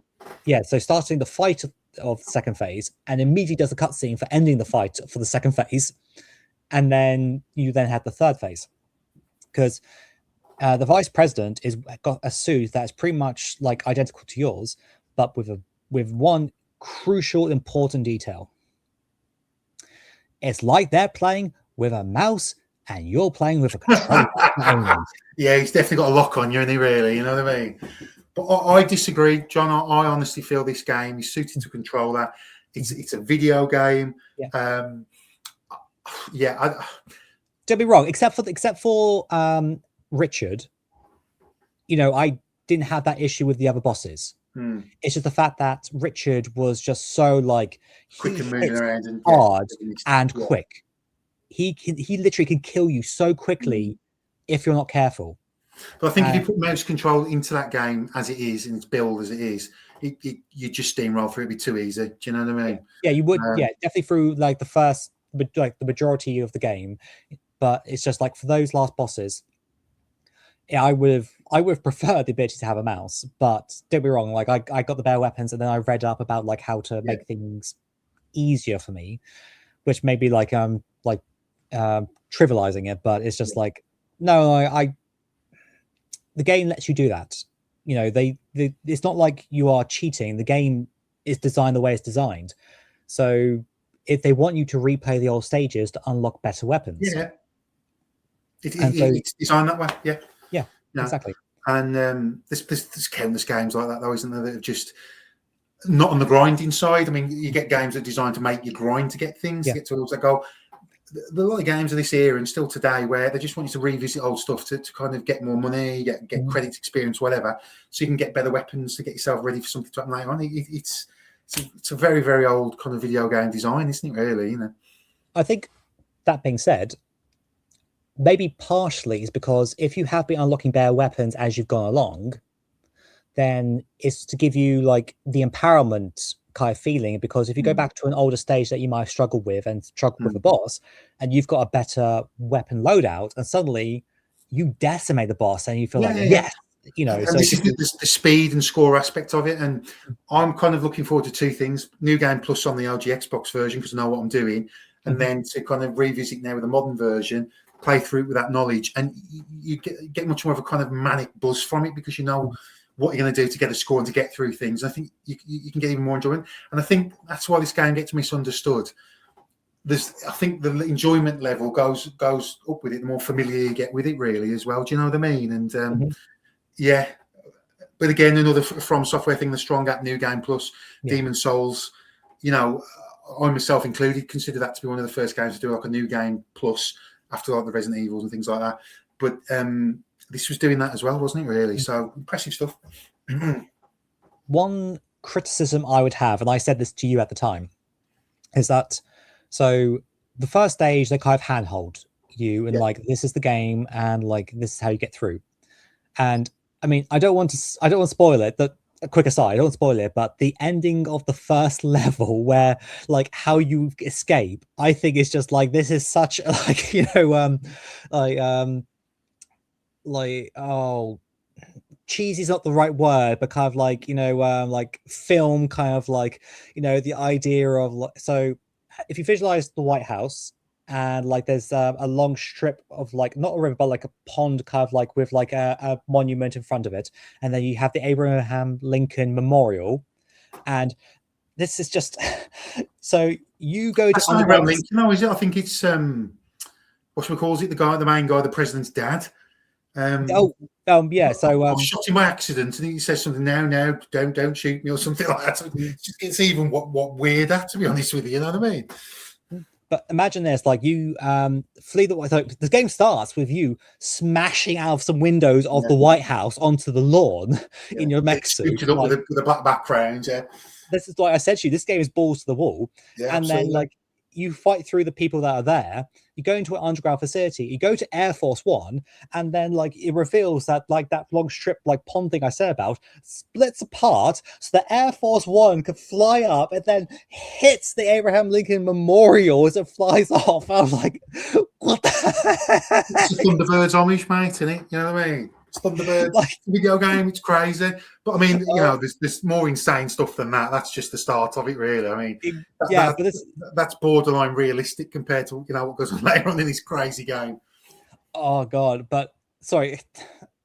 So starting the fight of the second phase, and immediately does the cutscene for ending the fight for the second phase, and then you then have the third phase, because the vice president is got a suit that's pretty much like identical to yours, but with one crucial important detail. It's like they're playing with a mouse and you're playing with a controller. Yeah, he's definitely got a lock on you, isn't he, really? You know what I mean? But I disagree, John. I honestly feel this game is suited to controller. It's a video game. Don't be wrong, except for Richard, you know, I didn't have that issue with the other bosses. It's just the fact that Richard was just so like quick and moving around and hard and quick. He literally can kill you so quickly if you're not careful. But I think if you put mouse control into that game as it is, and its build as it is, you just steamroll through. It'd be too easy. Do you know what I mean? Yeah, you would. Definitely through like the majority of the game. But it's just like for those last bosses, I would have preferred the ability to have a mouse. But don't be wrong, like I got the better weapons, and then I read up about like how to make things easier for me, which may be like trivializing it, but it's just like no, the game lets you do that. You know, it's not like you are cheating. The game is designed the way it's designed. So if they want you to replay the old stages to unlock better weapons, it's designed that way. Yeah, exactly. And there's countless games like that, though, isn't there? That are just not on the grinding side. I mean, you get games that are designed to make you grind to get things, to get tools that go. There are a lot of games of this era and still today where they just want you to revisit old stuff to kind of get more money, get credits, experience, whatever, so you can get better weapons to get yourself ready for something to happen later on. It's a very, very old kind of video game design, isn't it, really? You know, I think that being said, maybe partially is because if you have been unlocking better weapons as you've gone along, then it's to give you like the empowerment kind of feeling, because if you go back to an older stage that you might have struggled with with a boss, and you've got a better weapon loadout, and suddenly you decimate the boss and you feel yes, you know. And so this is the speed and score aspect of it, and I'm kind of looking forward to 2 things: New Game Plus on the OG Xbox version because I know what I'm doing, and then to kind of revisit now with a modern version, play through it with that knowledge, and you get much more of a kind of manic buzz from it because you know what you're going to do to get a score and to get through things. I think you can get even more enjoyment, and I think that's why this game gets misunderstood. I think the enjoyment level goes up with it the more familiar you get with it, really, as well. Do you know what I mean? And yeah, but again, another From Software thing, the Strong App, New Game Plus, Demon Souls. You know, I myself included consider that to be one of the first games to do like a New Game Plus after like the Resident Evils and things like that. But this was doing that as well, wasn't it, really? So impressive stuff. One criticism I would have, and I said this to you at the time, is that so the first stage they kind of handhold you and like this is the game and like this is how you get through. And I mean, I don't want to spoil it. But a quick aside, I don't want to spoil it, but the ending of the first level where like how you escape, I think is just like this is such like, you know, like oh, cheesy is not the right word, but kind of like, you know, like film kind of like, you know, the idea of so if you visualize the White House and like there's a long strip of like not a river but like a pond kind of like with like a monument in front of it, and then you have the Abraham Lincoln Memorial, and this is just so you go to That's not Abraham underground. Lincoln, though, is it? I think it's what should we call it? The main guy, the president's dad. Oh, yeah. So I shot him by accident, and he says something. Now, don't shoot me, or something like that. So it's even what weirder, to be honest with you. You know what I mean? but imagine this: like you flee the so the game starts with you smashing out of some windows of the White House onto the lawn in your mech suit. It up Like, with a black background. Yeah, this is like I said to you, this game is balls to the wall. yeah, And absolutely. then like you fight through the people that are there, you go into an underground facility, you go to Air Force One, and then like it reveals that like that long strip like pond thing I said about splits apart so the Air Force One can fly up and then hits the Abraham Lincoln Memorial as it flies off. I'm like, what the heck? It's a Thunderbirds homage, mate, isn't it? You know what I mean? It's Thunderbirds Like, video game. It's crazy, but I mean, you know, there's more insane stuff than that. That's just the start of it, really. I mean, yeah, but this that's borderline realistic compared to what goes on later on in this crazy game. Oh god, but sorry,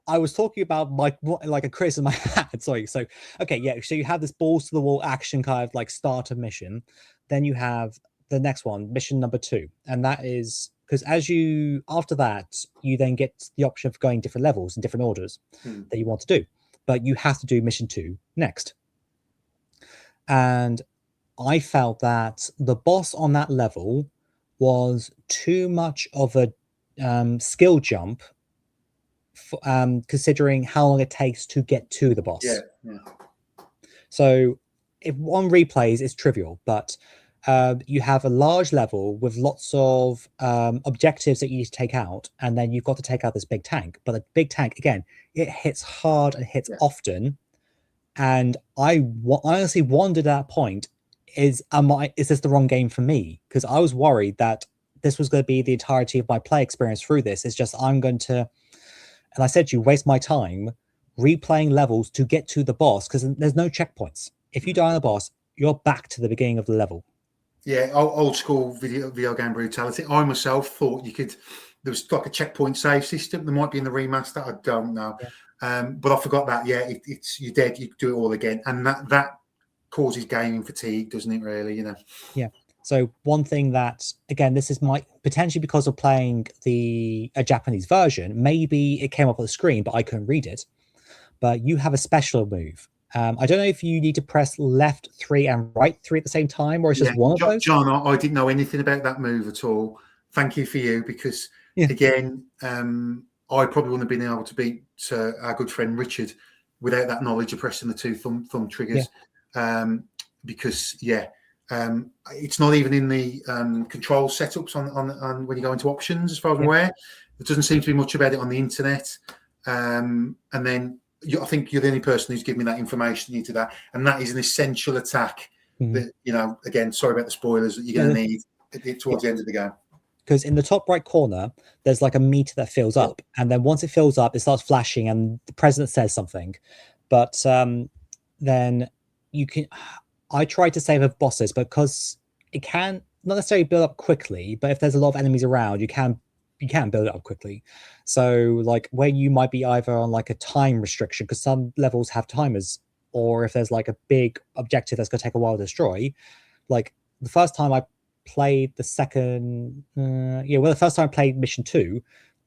I was talking about like a criticism I had. Sorry, so okay, yeah. So you have this balls to the wall action kind of like starter mission, then you have the next one, mission number 2, and that is because as you after that you then get the option of going different levels in different orders that you want to do, but you have to do mission 2 next. And I felt that the boss on that level was too much of a skill jump, considering how long it takes to get to the boss. Yeah. So if on replays it's trivial, but you have a large level with lots of objectives that you need to take out, and then you've got to take out this big tank. But the big tank, again, it hits hard and hits often. And I honestly wondered at that point, is this the wrong game for me? Because I was worried that this was going to be the entirety of my play experience through this. It's just I'm going to, and I said to you, waste my time replaying levels to get to the boss because there's no checkpoints. If you die on the boss, you're back to the beginning of the level. Yeah, old school video game brutality. I myself thought there was like a checkpoint save system. There might be in the remaster. I don't know. Yeah. But I forgot that. Yeah, it's you're dead. You do it all again, and that causes gaming fatigue, doesn't it? Really, you know. Yeah. So one thing that, again, this is potentially because of playing a Japanese version. Maybe it came up on the screen, but I couldn't read it. But you have a special move. I don't know if you need to press left 3 and right 3 at the same time, or it's just one of those. John, I didn't know anything about that move at all. Thank you for you, because again, I probably wouldn't have been able to beat our good friend Richard without that knowledge of pressing the 2 thumb triggers. Because it's not even in the control setups on when you go into options, as far as I'm aware. There doesn't seem to be much about it on the internet. And then I think you're the only person who's given me that information into that, and that is an essential attack. That, you know, again, sorry about the spoilers, that you're going to need towards the end of the game. Because in the top right corner, there's like a meter that fills up, and then once it fills up, it starts flashing, and the president says something. But then you can. I tried to save of bosses because it can not necessarily build up quickly, but if there's a lot of enemies around, you can build it up quickly. So like where you might be either on like a time restriction, because some levels have timers, or if there's like a big objective that's going to take a while to destroy. Like the first time I played the first time I played mission 2,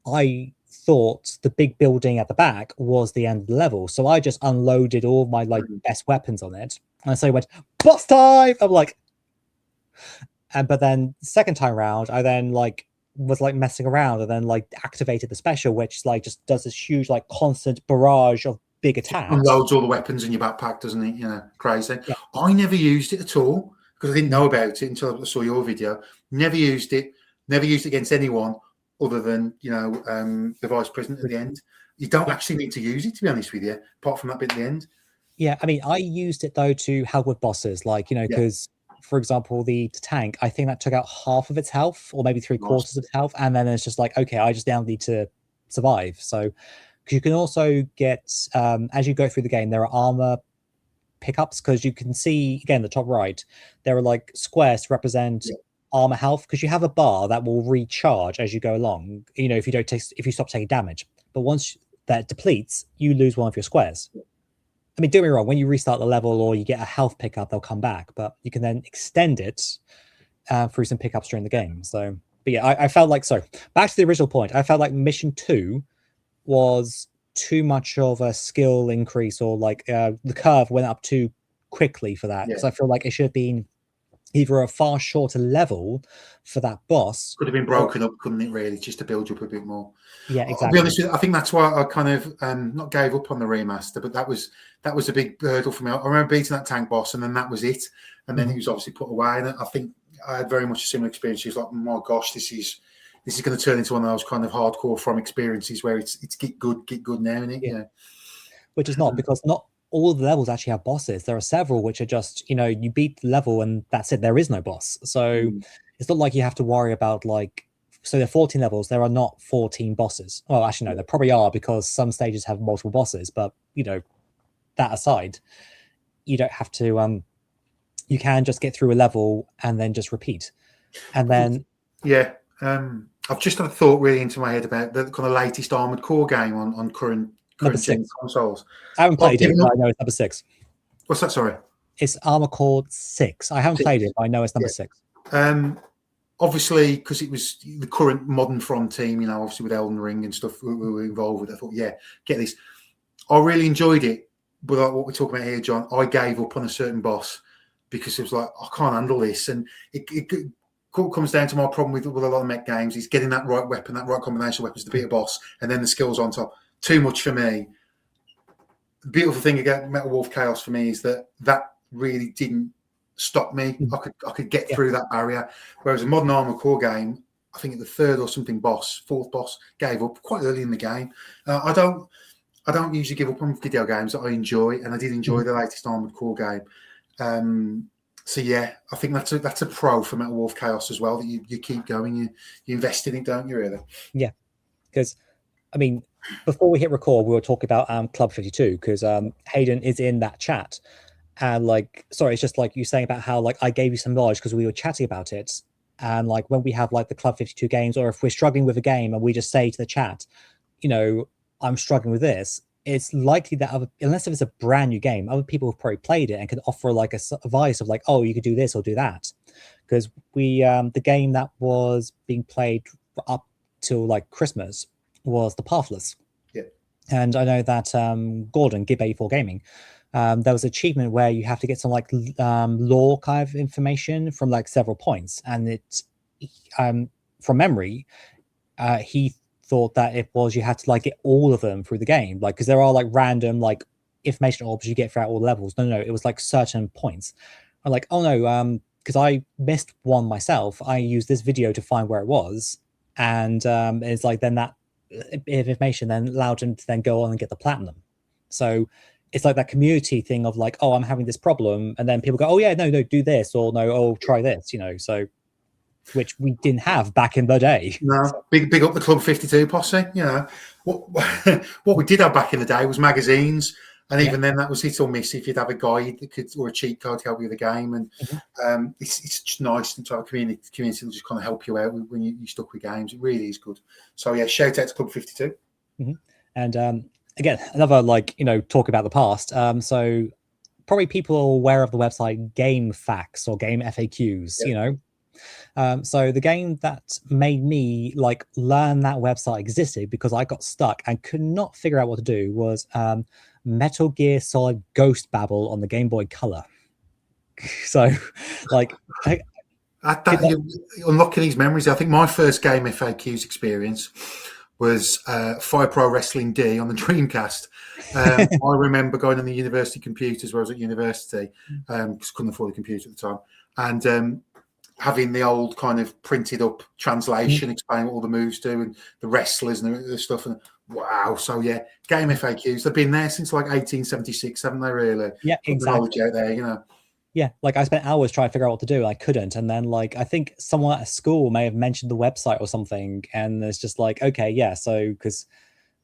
I thought the big building at the back was the end of the level, so I just unloaded all my like best weapons on it, and so I went boss time. I'm like, but then second time around, I then like was like messing around and then like activated the special, which like just does this huge like constant barrage of big attacks. Unloads all the weapons in your backpack, doesn't it? You know, crazy. Yeah. I never used it at all because I didn't know about it until I saw your video. Never used it against anyone other than, you know, the vice president at the end. You don't actually need to use it, to be honest with you, apart from that bit at the end. Yeah, I mean, I used it though to help with bosses, like, you know, because for example, the tank, I think that took out half of its health, or maybe 3/4 of its health, and then it's just like, okay, I just now need to survive. So you can also get, as you go through the game, there are armor pickups, because you can see again the top right, there are like squares to represent armor health, because you have a bar that will recharge as you go along, if you don't take if you stop taking damage. But once that depletes, you lose one of your squares. I mean, don't get me wrong, when you restart the level or you get a health pickup, they'll come back, but you can then extend it through some pickups during the game. So, but yeah, I felt like, so back to the original point, I felt like mission 2 was too much of a skill increase, or like the curve went up too quickly for that, because I feel like it should have been either a far shorter level for that boss. Could have been broken up, couldn't it, really, just to build you up a bit more. Yeah, exactly. I'll be honest with you, I think that's why I kind of not gave up on the remaster, but that was a big hurdle for me. I remember beating that tank boss, and then that was it. And then it was obviously put away. And I think I had very much a similar experience. It was like, oh my gosh, this is going to turn into one of those kind of hardcore From experiences where it's get good now, isn't it? Yeah. Which is not, because not all the levels actually have bosses. There are several which are just, you beat the level and that's it. There is no boss. So it's not like you have to worry about so there are 14 levels. There are not 14 bosses. Well, actually, no, there probably are, because some stages have multiple bosses. But, that aside, you don't have to, you can just get through a level and then just repeat. And then... Yeah. I've just had a thought really into my head about the kind of latest Armored Core game on current gen consoles. I haven't played it, but I know it's number 6. What's that? Sorry, it's Armored Core 6. I haven't played it, but I know it's number 6. Obviously, because it was the current modern From team, obviously with Elden Ring and stuff we were involved with. I thought, yeah, get this. I really enjoyed it, but like what we're talking about here, John, I gave up on a certain boss because it was like, I can't handle this, and it comes down to my problem with a lot of mech games is getting that right weapon, that right combination of weapons to beat a boss, and then the skills on top. Too much for me. The beautiful thing about Metal Wolf Chaos for me is that really didn't stop me. I could get through that barrier. Whereas a modern Armored Core game, I think at the third or something fourth boss, gave up quite early in the game. I don't usually give up on video games that I enjoy, and I did enjoy the latest Armored Core game. So yeah, I think that's a pro for Metal Wolf Chaos as well, that you keep going, you invest in it, don't you, really? Yeah, because I mean, before we hit record, we were talking about Club 52, because Hayden is in that chat, and sorry, it's just like you saying about how I gave you some knowledge because we were chatting about it, and when we have the Club 52 games, or if we're struggling with a game and we just say to the chat, I'm struggling with this, it's likely that unless if it's a brand new game, other people have probably played it and can offer a advice of oh, you could do this or do that. Because we the game that was being played up till Christmas was the Pathless. Yeah. And I know that Gordon, Gib84 Gaming, there was an achievement where you have to get some lore kind of information from several points, and it from memory he thought that it was you had to get all of them through the game, because there are random information orbs you get throughout all levels. No, it was certain points. I'm oh no, because I missed one myself. I used this video to find where it was, and it's then that bit of information then allowed him to then go on and get the platinum. So it's that community thing of oh, I'm having this problem, and then people go, oh yeah, no, do this, or no, oh, try this, so which we didn't have back in the day. No, big up the Club 52 posse. What we did have back in the day was magazines, and even then that was hit or miss if you'd have a guide that could, or a cheat code to help you with the game. And it's just nice to have a community that just kind of help you out when you're stuck with games. It really is good. So yeah, shout out to Club 52. And again, another talk about the past. So probably people are aware of the website Game Facts or Game FAQs. So the game that made me learn that website existed, because I got stuck and could not figure out what to do, was Metal Gear Solid Ghost Babel on the Game Boy Color. So unlocking these memories. I think my first Game FAQs experience was Fire Pro Wrestling D on the Dreamcast. I remember going on the university computers where I was at university, because couldn't afford a computer at the time, and having the old kind of printed up translation explaining what all the moves do and the wrestlers and the stuff. And wow. So yeah, Game FAQs, they've been there since 1876, haven't they, really? Yeah, exactly. Knowledge out there, Yeah, I spent hours trying to figure out what to do. I couldn't. And then I think someone at school may have mentioned the website or something. And it's just okay, yeah. So because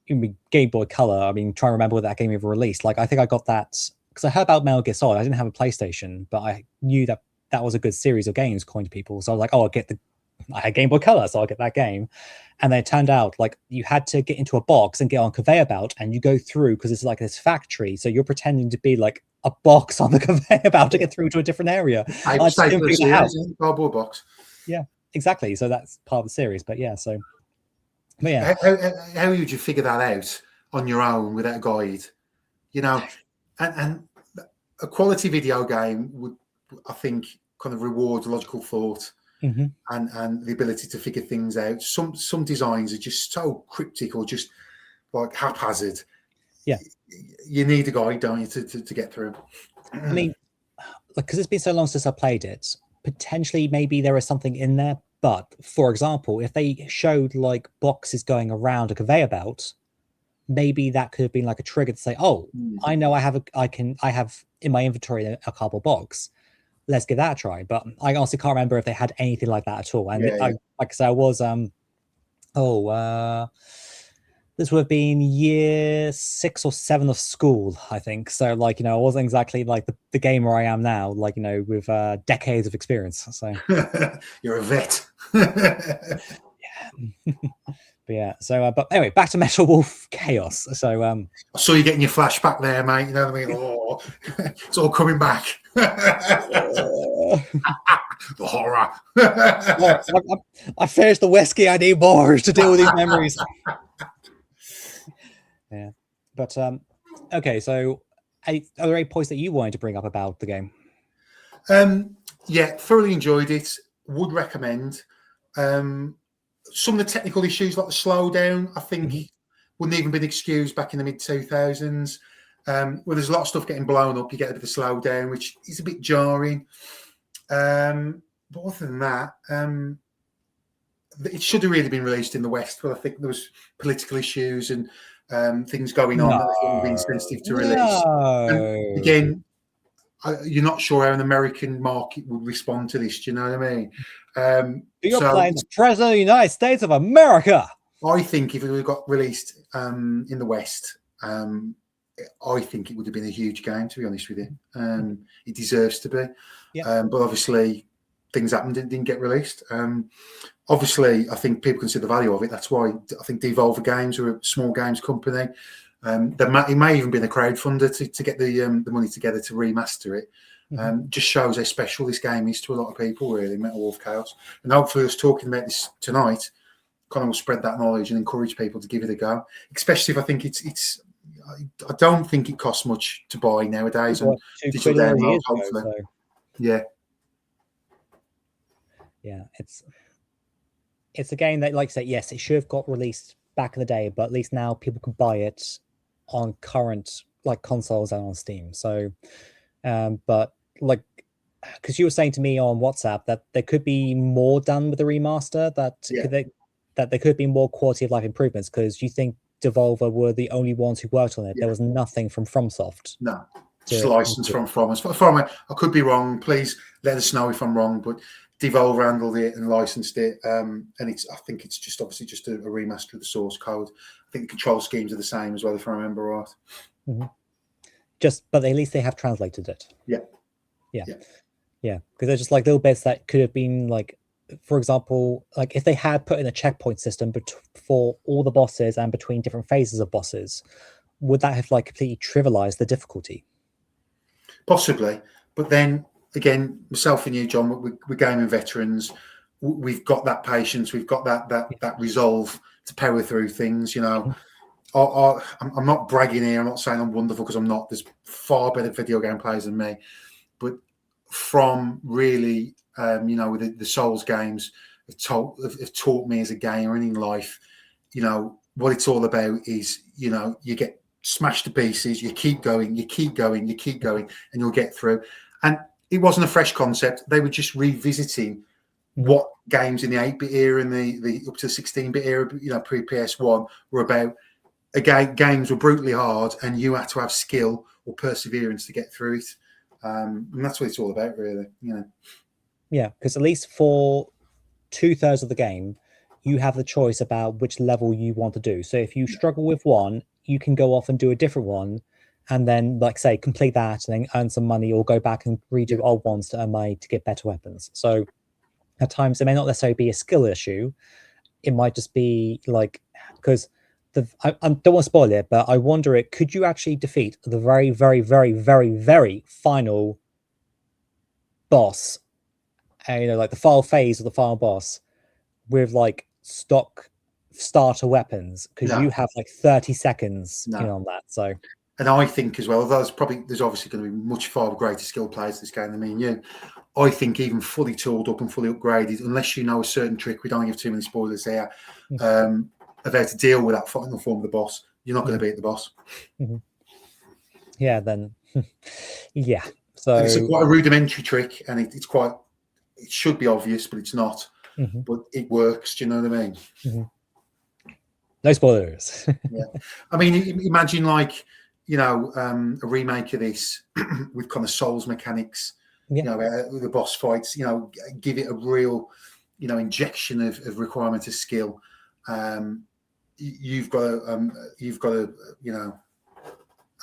Game Boy Color, trying to remember what that game ever released. I think I got that because I heard about Metal Gear Solid. I didn't have a PlayStation, but I knew that that was a good series of games coined to people. So I was like, oh, I had Game Boy Color, so I'll get that game. And then it turned out like you had to get into a box and get on conveyor belt, and you go through because it's like this factory. So you're pretending to be like a box on the conveyor belt to get through to a different area. I I just stay didn't for a figure it out. series, cardboard box. Yeah, exactly. So that's part of the series. But yeah, so but yeah. How would you figure that out on your own without a guide? You know, and a quality video game would, I think, kind of reward logical thought and the ability to figure things out. Some designs are just so cryptic or just like haphazard. Yeah, you need a guide, don't you, to get through. I mean, because it's been so long since I played it, potentially maybe there is something in there. But for example, if they showed like boxes going around a conveyor belt, maybe that could have been like a trigger to say, "Oh, I know I have in my inventory a cardboard box. Let's give that a try." But I honestly can't remember if they had anything like that at all. And like I said, I was this would have been year 6 or 7 of school, I think. So like, I wasn't exactly like the gamer I am now, like, with decades of experience. So you're a vet. Yeah. But yeah, so but anyway, back to Metal Wolf Chaos. So I saw you getting your flashback there, mate. You know what I mean? Oh, it's all coming back. The horror. I finished the whiskey. I need more to deal with these memories. Yeah, but okay. So, are there any points that you wanted to bring up about the game? Yeah, thoroughly enjoyed it. Would recommend. Some of the technical issues, like the slowdown, I think wouldn't even been excused back in the mid 2000s. Where there's a lot of stuff getting blown up, you get a bit of a slowdown, which is a bit jarring. But other than that, it should have really been released in the West, but I think there was political issues and things going on that would have been sensitive to release. And again, you're not sure how an American market would respond to this. Do you know what I mean? You're playing the President of the United States of America. I think if it got released in the West, I think it would have been a huge game, to be honest with you. It deserves to be. Yeah. But obviously, things happened and didn't get released. Obviously, I think people can see the value of it. That's why I think Devolver Games are a small games company. It may even been a crowdfunder to get the money together to remaster it. Just shows how special this game is to a lot of people, really, Metal Wolf Chaos. And hopefully us talking about this tonight kind of will spread that knowledge and encourage people to give it a go, especially if I think it's I don't think it costs much to buy nowadays on digital download, hopefully. So. Yeah. Yeah, it's a game that, like I said, yes, it should have got released back in the day, but at least now people can buy it on current like consoles and on Steam. So but like, because you were saying to me on WhatsApp that there could be more done with the remaster, that there could be more quality of life improvements, because you think Devolver were the only ones who worked on it. There was nothing from FromSoft. No, just licensed from us. I could be wrong. Please let us know if I'm wrong, but Devolver handled it and licensed it, and I think it's just obviously just a remaster of the source code. I think the control schemes are the same as well, if I remember right. But at least they have translated it. Yeah, because they're just like little bits that could have been like, for example, like if they had put in a checkpoint system for all the bosses and between different phases of bosses, would that have like completely trivialized the difficulty? Possibly, but then again, myself and you, John, we're gaming veterans. We've got that patience. We've got that resolve to power through things. I'm not bragging here. I'm not saying I'm wonderful, because I'm not. There's far better video game players than me. But from really, with the Souls games have taught me as a gamer and in life, what it's all about is, you get smashed to pieces, you keep going, you keep going, and you'll get through. And it wasn't a fresh concept. They were just revisiting what games in the 8-bit era and the up to the 16-bit era, pre PS1 were about. Again, games were brutally hard, and you had to have skill or perseverance to get through it. And that's what it's all about, really. Yeah, because at least for 2/3 of the game, you have the choice about which level you want to do. So if you struggle with one, you can go off and do a different one, and then, like say, complete that and then earn some money, or go back and redo old ones to earn money to get better weapons. So at times it may not necessarily be a skill issue. It might just be like, because I don't want to spoil it, but I wonder, could you actually defeat the very, very, very, very, very final boss, like the final phase of the final boss, with like stock starter weapons? Because No, you have like 30 seconds no. on that. So, And I think as well, although there's obviously going to be much far greater skill players this game than me and you. I think even fully tooled up and fully upgraded, unless you know a certain trick, we don't give too many spoilers here, of how to deal with that final form of the boss, you're not going to beat the boss. Yeah, then, yeah. So and it's quite a rudimentary trick, and it should be obvious, but it's not. But it works. Do you know what I mean? No spoilers. Yeah, I mean, imagine like a remake of this with kind of Souls mechanics. Yeah. The boss fights. Give it a real, injection of requirement of skill. You've got a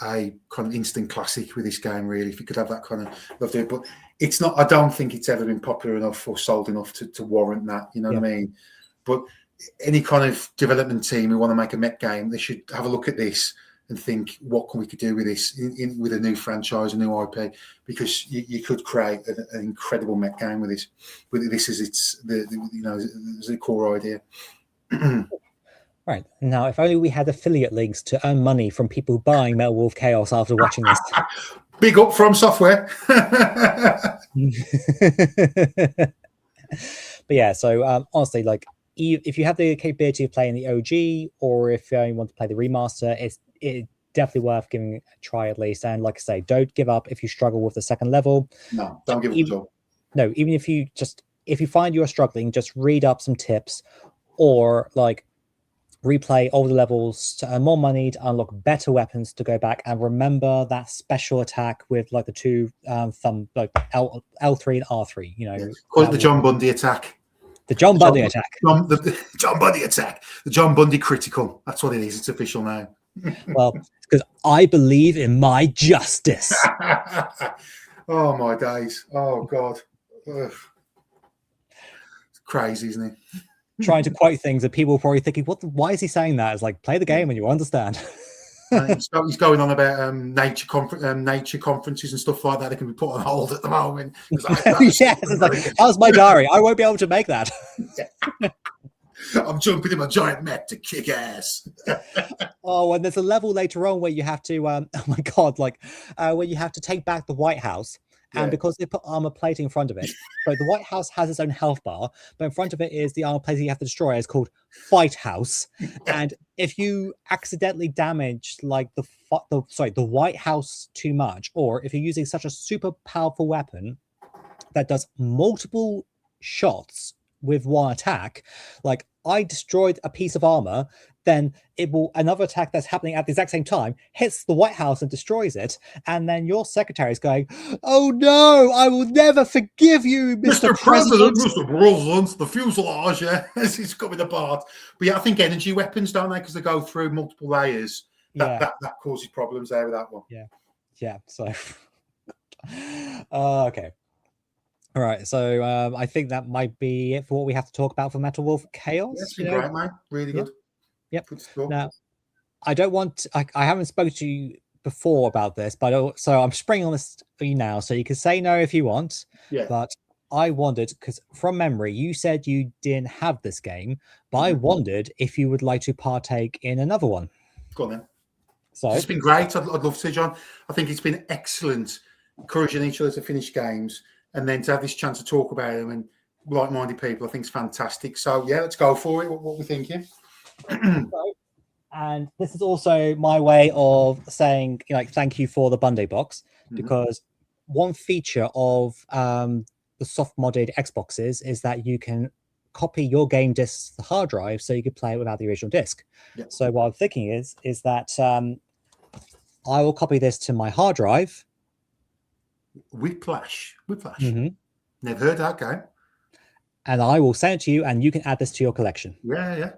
a kind of instant classic with this game. Really, if you could have that kind of love to it, but it's not. I don't think it's ever been popular enough or sold enough to warrant that. You know what I mean? But any kind of development team who want to make a mech game, they should have a look at this and think, what can we could do with this with a new franchise, a new IP, because you could create an incredible mech game with this. With this as as a core idea. Right. Now, if only we had affiliate links to earn money from people buying Metal Wolf Chaos after watching this. Big up From Software. But yeah, so honestly, like, if you have the capability of playing the OG, or if you only want to play the remaster, it's definitely worth giving a try at least. And like I say, don't give up if you struggle with the second level. No, don't give up at all. No, even if you find you're struggling, just read up some tips, or like replay all the levels to earn more money, to unlock better weapons, to go back and remember that special attack with like the two thumb, like L3 and R3. Call it the John Bundy attack. The John Bundy attack. The John Bundy attack. The John Bundy critical. That's what it is. It's official now. Well, because I believe in my justice. Oh my days. Oh God. Ugh. It's crazy, isn't it? Trying to quote things that people are probably thinking, why is he saying that? It's like, play the game and you understand. He's going on about nature conferences and stuff like that. They can be put on hold at the moment. Yes, it's like, how's my diary? I won't be able to make that. I'm jumping in my giant mech to kick ass. Oh, and there's a level later on where you have to, oh my God, where you have to take back the White House. And because they put armor plating in front of it, so the White House has its own health bar, but in front of it is the armor plating you have to destroy. It's called Fight House. And if you accidentally damage like the White House too much, or if you're using such a super powerful weapon that does multiple shots with one attack, like I destroyed a piece of armor, then another attack that's happening at the exact same time hits the White House and destroys it, and then your secretary is going, "Oh no, I will never forgive you, Mr. President." Mr. President, the fuselage, it's coming apart. But yeah, I think energy weapons, don't they? Because they go through multiple layers. That causes problems there with that one. Yeah. So, okay. All right, so I think that might be it for what we have to talk about for Metal Wolf Chaos. Yes, great, mate. Really good. Yep. Now, I don't want. I haven't spoken to you before about this, but so I'm springing on this for you now. So you can say no if you want. Yeah. But I wondered, because from memory, you said you didn't have this game, but I wondered if you would like to partake in another one. Go on then. So it's been great. I'd love to, John. I think it's been excellent, encouraging each other to finish games. And then to have this chance to talk about them and like-minded people, I think is fantastic. So, yeah, let's go for it. What we're thinking. And this is also my way of saying, thank you for the Bunday Box, because one feature of the soft modded Xboxes is that you can copy your game discs to the hard drive so you could play it without the original disc. Yeah. So what I'm thinking is that I will copy this to my hard drive. Whiplash. Never heard that game. And I will send it to you, and you can add this to your collection. Yeah.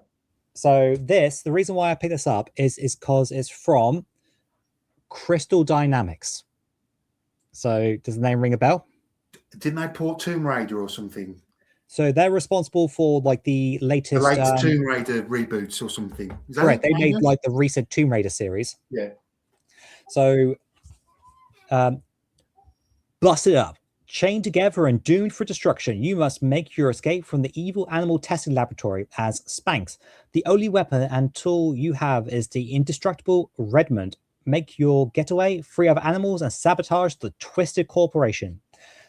So the reason why I picked this up is because it's from Crystal Dynamics. So does the name ring a bell? Didn't they port Tomb Raider or something? So they're responsible for like the latest, The latest Tomb Raider reboots or something. Is that correct. it? They made like the recent Tomb Raider series. Yeah. So busted up, chained together and doomed for destruction, you must make your escape from the evil animal testing laboratory as Spanx. The only weapon and tool you have is the indestructible Redmond. Make your getaway, free other animals, and sabotage the Twisted Corporation.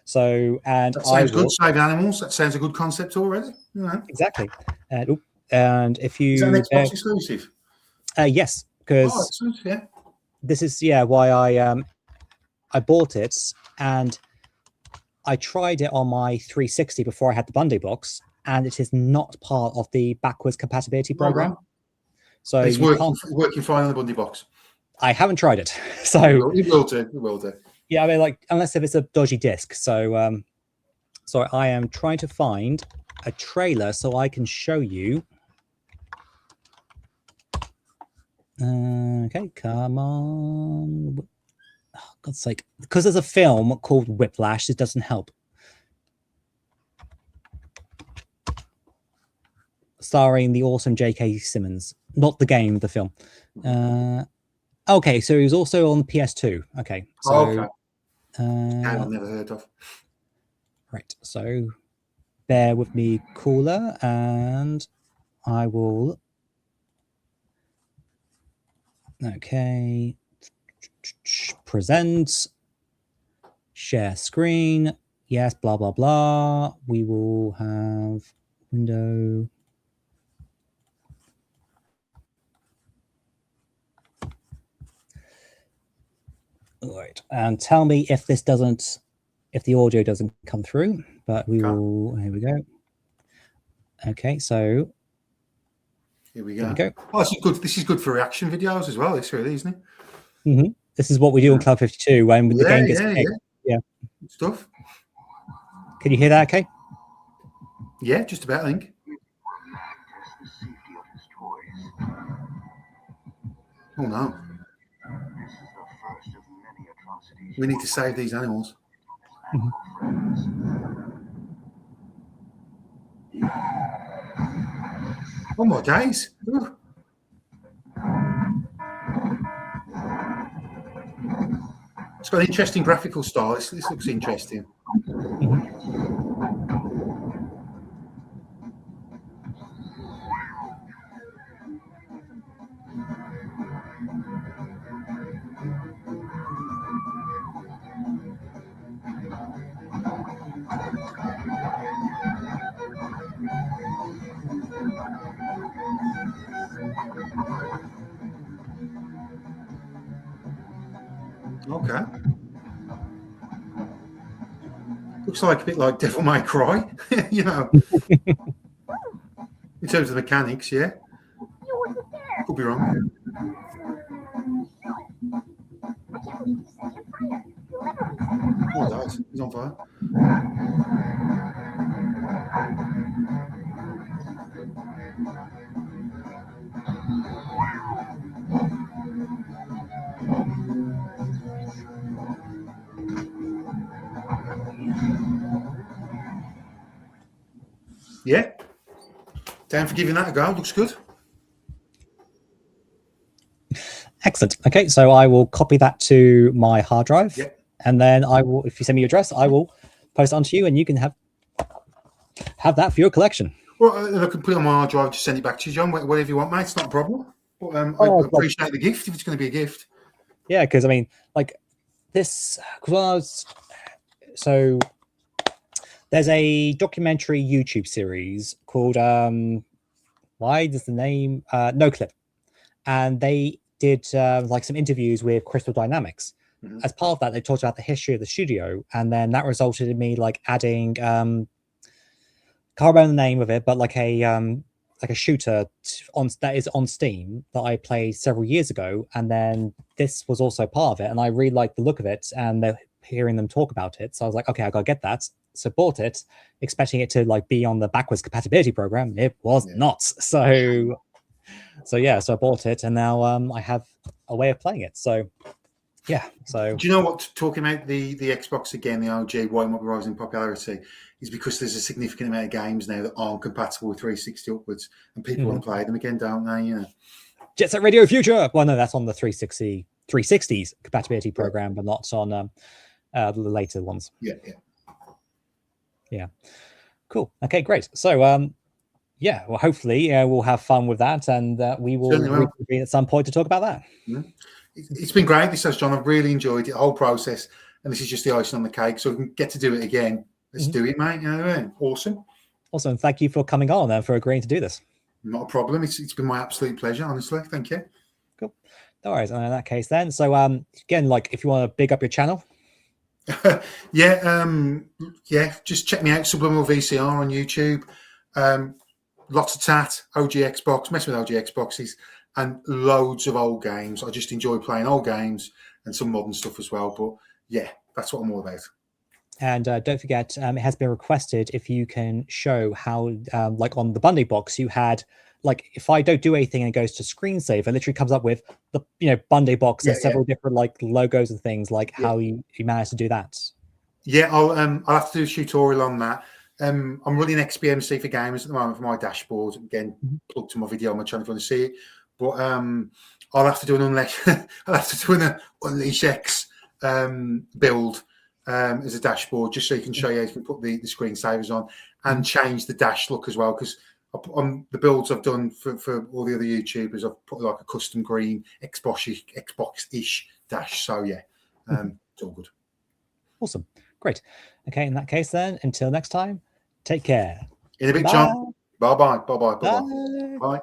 So, and that sounds good. Save animals. That sounds a good concept already. Exactly. And if you is that an Xbox exclusive? Yes, because this is why I bought it, and I tried it on my 360 before I had the Bunday box, and it is not part of the backwards compatibility program. Right. So it's working fine on the Bunday box. I haven't tried it, so you will do. You will do. Yeah, I mean, like, unless if it's a dodgy disc. So, so I am trying to find a trailer so I can show you. Okay, come on. Oh, God's sake. Because there's a film called Whiplash, it doesn't help. Starring the awesome J.K. Simmons. Not the game, the film. Okay, so he was also on PS2. Okay. So, okay. I've never heard of. Right, so bear with me, caller, and I will. Okay. Present. Share screen. Yes, blah, blah, blah. We will have window. All right, and tell me if this doesn't, if the audio doesn't come through, but we will, here we go. Okay, so here we go. Oh, this is good. This is good for reaction videos as well. It's really, isn't it? Mm-hmm. This is what we do in Club 52 when the game gets big. Yeah. Good stuff. Can you hear that okay? Yeah, just about, I think. Oh no. We need to save these animals. Oh my days. Ooh. It's got an interesting graphical style. This looks interesting. Okay. Looks like a bit like Devil May Cry, you know. In terms of the mechanics, yeah. Could be wrong. Oh, that he's on fire. Yeah. Down for giving that a go. Looks good. Excellent. Okay, so I will copy that to my hard drive. Yep. And then I will, if you send me your address, I will post it onto you and you can have that for your collection. Well, I can put it on my hard drive, just send it back to you, John. Whatever you want, mate. It's not a problem. But I appreciate the gift if it's going to be a gift. Yeah, because I mean, like this, because when I was, so there's a documentary YouTube series called why does the name No Clip, and they did like some interviews with Crystal Dynamics. As part of that, they talked about the history of the studio, and then that resulted in me like adding can't remember the name of it, but like a shooter that is on Steam that I played several years ago, and then this was also part of it, and I really liked the look of it, and they're hearing them talk about it, so I was like, okay, I gotta get that. So bought it, expecting it to like be on the backwards compatibility program. It was not. So yeah, so I bought it, and now I have a way of playing it. So yeah, so Do you know what? Talking about the Xbox again, the OG, why it might be rising in popularity is because there's a significant amount of games now that aren't compatible with 360 upwards, and people want to play them again, don't they? You know. Jet Set Radio Future. Well, no, that's on the 360s compatibility program, but not on the later ones. Yeah. Cool. Okay, great. So yeah, well, hopefully we'll have fun with that, and we will reconvene at some point to talk about that. It's been great. This has, John. I've really enjoyed it, the whole process, and this is just the icing on the cake. So we can get to do it again. Let's do it, mate. You know what I mean? Awesome. Awesome. Thank you for coming on and for agreeing to do this. Not a problem. It's been my absolute pleasure, honestly. Thank you. Cool. No worries. And in that case, then, so again, like if you want to big up your channel. Yeah, just check me out, Subliminal VCR on YouTube. Lots of tat, OG Xbox, messing with OG Xboxes, and loads of old games. I just enjoy playing old games and some modern stuff as well. But yeah, that's what I'm all about. And don't forget, it has been requested if you can show how, like on the Bunday box, you had, like, if I don't do anything and it goes to screensaver, it literally comes up with the, Bunday box and several different like logos and things, like how you managed to do that. Yeah, I'll have to do a tutorial on that. I'm running XBMC for gamers at the moment for my dashboard. Again, plug to my video on my channel if you want to see it. But I'll have to do an Unleash X build as a dashboard, just so you can show you how you can put the screensavers on and change the dash look as well. Because on the builds I've done for all the other YouTubers, I've put like a custom green Xbox-ish dash. So yeah, it's all good. Awesome. Great. Okay, in that case then, until next time, take care. In a bit, John. Bye-bye. Bye-bye. Bye-bye. Bye.